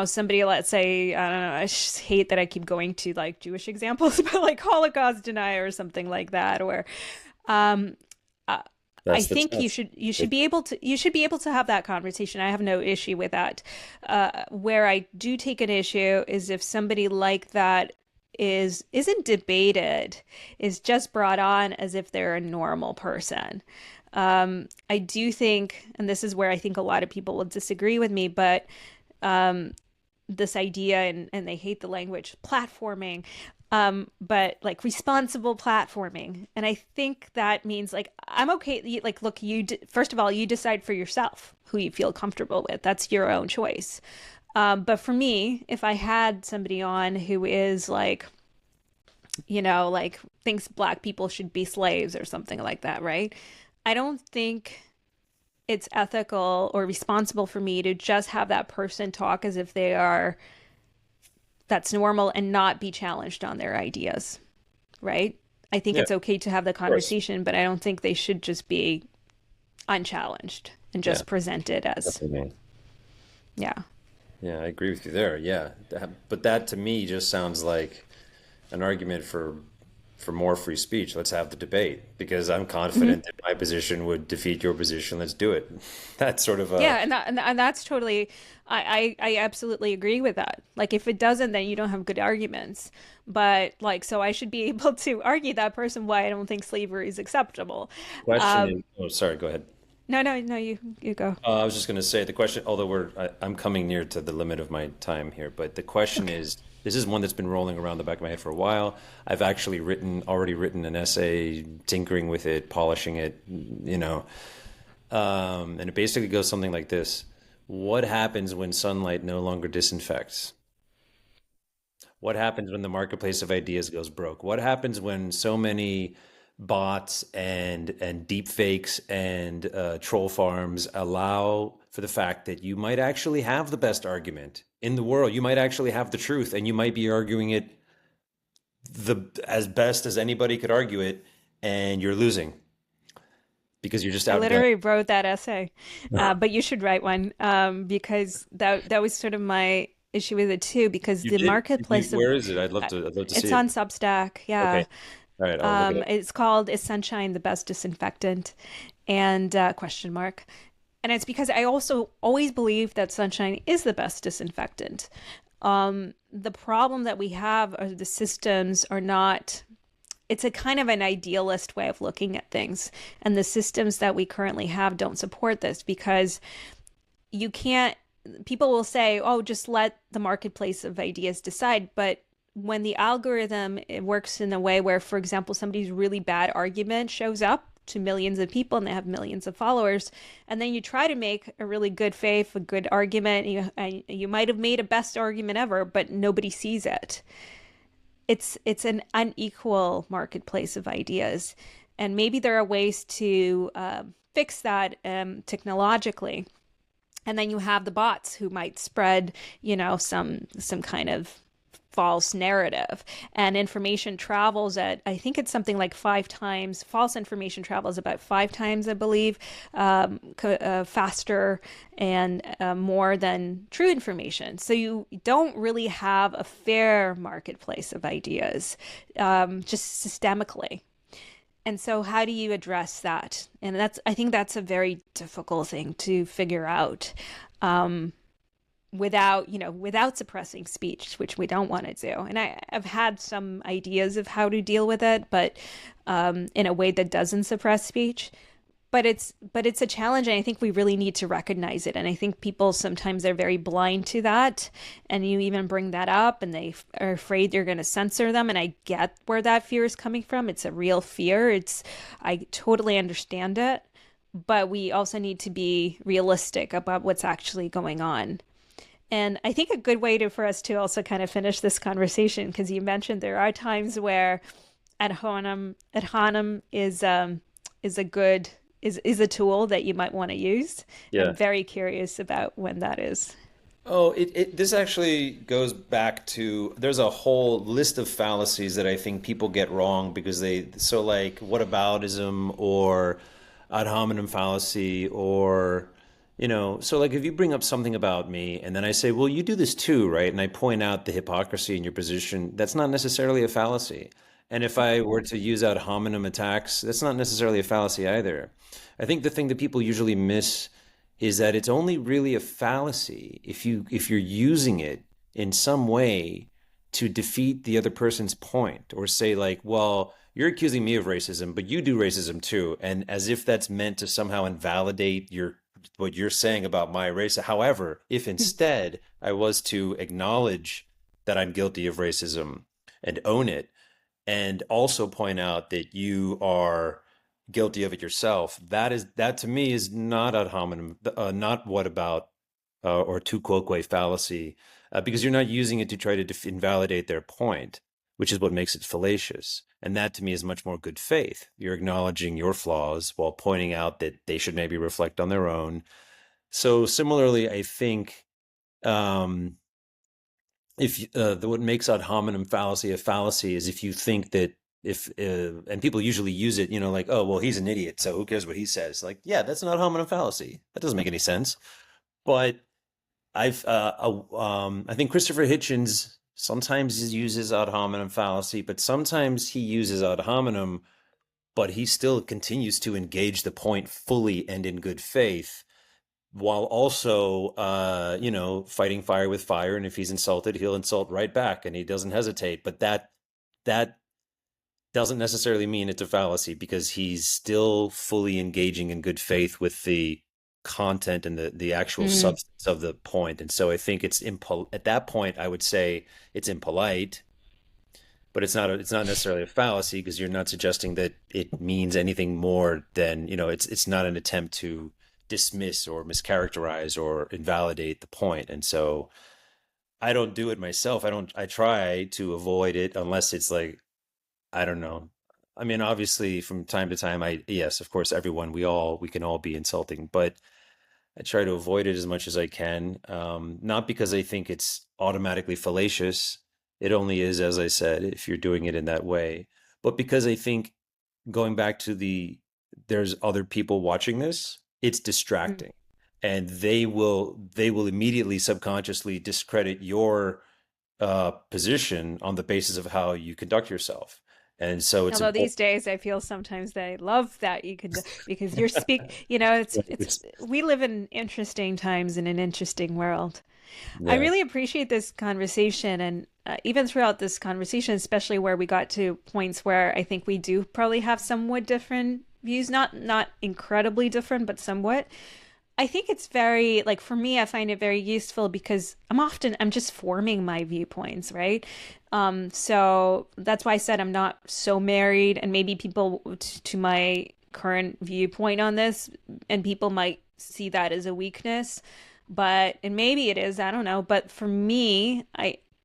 somebody, let's say, I don't know, I just hate that I keep going to like Jewish examples, but like Holocaust denier or something like that, or um, uh, I That's the think you test. should you should It- be able to have that conversation. I have no issue with that. Where I do take an issue is if somebody like that isn't debated, is just brought on as if they're a normal person. I do think, and this is where I think a lot of people will disagree with me, but this idea, and they hate the language platforming, but like responsible platforming. And I think that means like, I'm okay. Like, look, first of all, you decide for yourself who you feel comfortable with. That's your own choice. But for me, if I had somebody on who is like, like thinks black people should be slaves or something like that, right? I don't think it's ethical or responsible for me to just have that person talk as if that's normal and not be challenged on their ideas, right? I think yeah, it's okay to have the of course. conversation, but I don't think they should just be unchallenged and Yeah, just presented as, definitely. yeah. Yeah, I agree with you there. Yeah. But that to me just sounds like an argument for more free speech. Let's have the debate because I'm Mm-hmm. confident that my position would defeat your position. Let's do it. That's sort of a Yeah, and that's totally, I absolutely agree with that. Like if it doesn't, then you don't have good arguments. But like, so I should be able to argue that person why I don't think slavery is acceptable. question Um, is, oh, sorry, go ahead. no, no, no, you go. I was just going to say the question, although I'm coming near to the limit of my time here, but the question Okay. is, this is one that's been rolling around the back of my head for a while. I've actually already written an essay, tinkering with it, polishing it, and it basically goes something like this. What happens when sunlight no longer disinfects? What happens when the marketplace of ideas goes broke? What happens when so many bots and deep fakes and troll farms allow for the fact that you might actually have the best argument in the world? You might actually have the truth, and you might be arguing it the as best as anybody could argue it, and you're losing because you're just I outgunned. literally wrote that essay, but you should write one because that was sort of my issue with it too. Because You the did? marketplace of Where is it? uh, I'd love to see it's it. on Substack, Okay. yeah. All right. I'll look it up. It's called "Is Sunshine the Best Disinfectant?" and question mark. And it's because I also always believe that sunshine is the best disinfectant. The problem that we have are the systems are not, it's a kind of an idealist way of looking at things. And the systems that we currently have don't support this because you can't, people will say, oh, just let the marketplace of ideas decide. But when the algorithm, it works in a way where, for example, somebody's really bad argument shows up to millions of people and they have millions of followers, and then you try to make a really good faith, a good argument, you might have made a best argument ever, but nobody sees it. It's an unequal marketplace of ideas, and maybe there are ways to fix that technologically. And then you have the bots who might spread, some kind of false narrative, and information travels at, I think it's something like 5 times, false information travels about 5 times, I believe, faster and more than true information. So you don't really have a fair marketplace of ideas, just systemically. And so how do you address that? And I think that's a very difficult thing to figure out. Without suppressing speech, which we don't want to do. And I've had some ideas of how to deal with it, but in a way that doesn't suppress speech. But it's a challenge, and I think we really need to recognize it. And I think people sometimes are very blind to that. And you even bring that up, and they are afraid you're going to censor them. And I get where that fear is coming from. It's a real fear. I totally understand it. But we also need to be realistic about what's actually going on. And I think a good way for us to also kind of finish this conversation, because you mentioned there are times where ad honum is a tool that you might want to use. And I'm Yeah. very curious about when that is. Oh, this actually goes back to there's a whole list of fallacies that I think people get wrong because so like whataboutism or ad hominem fallacy or so like if you bring up something about me and then I say, well, you do this too, right? And I point out the hypocrisy in your position, that's not necessarily a fallacy. And if I were to use ad hominem attacks, that's not necessarily a fallacy either. I think the thing that people usually miss is that it's only really a fallacy if you're using it in some way to defeat the other person's point or say like, well, you're accusing me of racism, but you do racism too, and as if that's meant to somehow invalidate your what you're saying about my race. However, if instead I was to acknowledge that I'm guilty of racism and own it, and also point out that you are guilty of it yourself, that to me is not ad hominem, not what about or tu quoque fallacy, because you're not using it to try to invalidate their point, which is what makes it fallacious. And that to me is much more good faith. You're acknowledging your flaws while pointing out that they should maybe reflect on their own. So similarly, I think um, if what makes ad hominem fallacy a fallacy is if you think that if and people usually use it, like, oh well, he's an idiot, so who cares what he says? Like, yeah, that's an ad hominem fallacy. That doesn't make any sense. But I think Christopher Hitchens sometimes uses ad hominem fallacy, but sometimes he uses ad hominem, but he still continues to engage the point fully and in good faith, while also, fighting fire with fire. And if he's insulted, he'll insult right back, and he doesn't hesitate. But that doesn't necessarily mean it's a fallacy because he's still fully engaging in good faith with the content and the actual Mm. substance of the point. And so I think at that point, I would say it's impolite, but it's not necessarily a fallacy because you're not suggesting that it means anything more than, it's not an attempt to dismiss or mischaracterize or invalidate the point. And so I don't do it myself. I try to avoid it unless it's like, I don't know. I mean, obviously from time to time, yes, of course, everyone, we can all be insulting, but I try to avoid it as much as I can. Not because I think it's automatically fallacious. It only is, as I said, if you're doing it in that way, but because I think going back to there's other people watching this, it's Mm. distracting, and they will immediately subconsciously discredit your position on the basis of how you conduct yourself. And so it's Although important. these days I feel sometimes they love that you could, because it's we live in interesting times in an interesting world. I Yeah. really appreciate this conversation, and even throughout this conversation, especially where we got to points where I think we do probably have somewhat different views, not incredibly different, but somewhat. I think it's very, like, for me, I find it very useful because I'm just forming my viewpoints, right? So that's why I said I'm not so married, and maybe people to my current viewpoint on this, and people might see that as a weakness, but, and maybe it is, I don't know. But for me,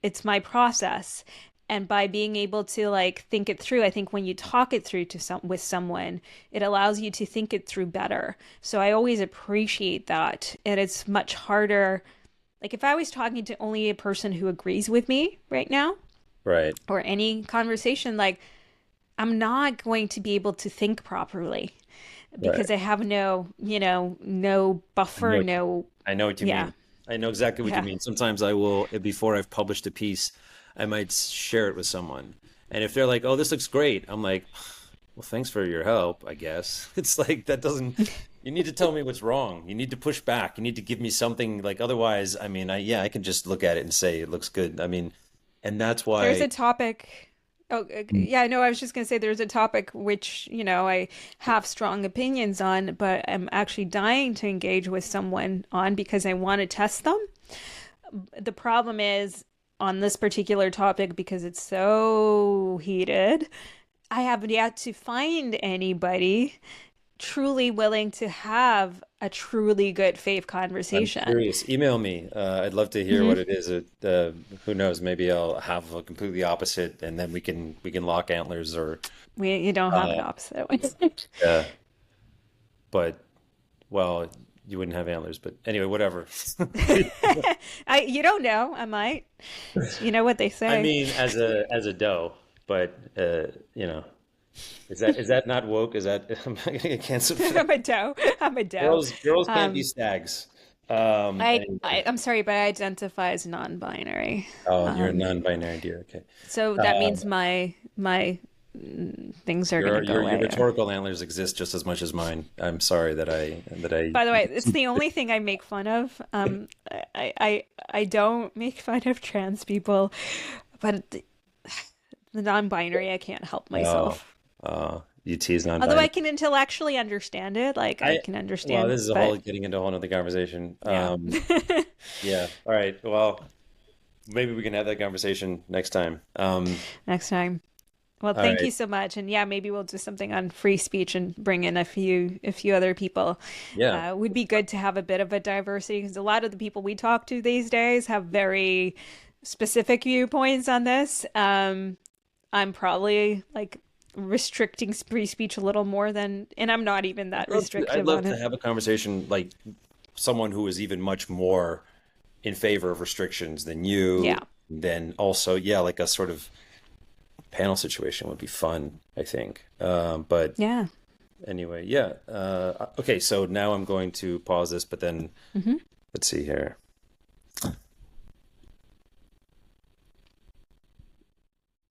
it's my process. And by being able to like think it through, I think when you talk it through to with someone, it allows you to think it through better. So I always appreciate that. And it's much harder. Like if I was talking to only a person who agrees with me right now, Right. or any conversation, like I'm not going to be able to think properly Right. because I have no I buffer, know. no, I know what you yeah, mean. I know exactly what you yeah. mean. Sometimes I will, before I've published a piece, I might share it with someone. And if they're like, "Oh, this looks great," I'm like, "Well, thanks for your help, I guess." It's like that doesn't, you need to tell me what's wrong. You need to push back. You need to give me something like otherwise, I mean, yeah, I can just look at it and say it looks good. I mean, and that's There's why a topic. Oh, yeah, no, I was just going to say there's a topic which, I have strong opinions on, but I'm actually dying to engage with someone on because I want to test them. The problem is on this particular topic, because it's so heated, I haven't yet to find anybody truly willing to have a truly good faith I'm conversation. curious. Email me. I'd love to hear what Hmm. it is. Who knows? Maybe I'll have a completely opposite, and then we can lock antlers or You don't have an uh, opposite. yeah. But well, you wouldn't have antlers. But anyway, whatever. You don't know. I might. You know what they I say. mean, as a doe, but is that not woke? Is that am I gonna get canceled for that? I'm a doe. I'm a doe. Girls can't be Um, stags. I'm sorry, but I identify as non-binary. Oh, you're a Um, non-binary deer. Okay. so that Um, means my things are gonna go your away. rhetorical antlers exist just as much as mine. I'm sorry that I. By the way, it's the only thing I make fun of. I don't make fun of trans people, but the non-binary, I can't help Oh, myself. you tease Although I non-binary. can intellectually understand it, like I I can Well, understand, this is a whole but getting into a whole nother conversation. yeah. Yeah. All right. Well, maybe we can have that conversation next time. Next time. Well, All thank right. you so much. And yeah, maybe we'll do something on free speech and bring in a few other people. Yeah. Would be good to have a bit of a diversity because a lot of the people we talk to these days have very specific viewpoints on this. I'm probably like restricting free speech a little more than, and I'm not even that I'd restrictive love on to it. have a conversation like someone who is even much more in favor of restrictions than you. Yeah. Then also, yeah, like a sort of panel situation would be fun, I think. But Yeah. anyway, yeah. Okay, so now I'm going to pause this, but then Hmm. let's see here.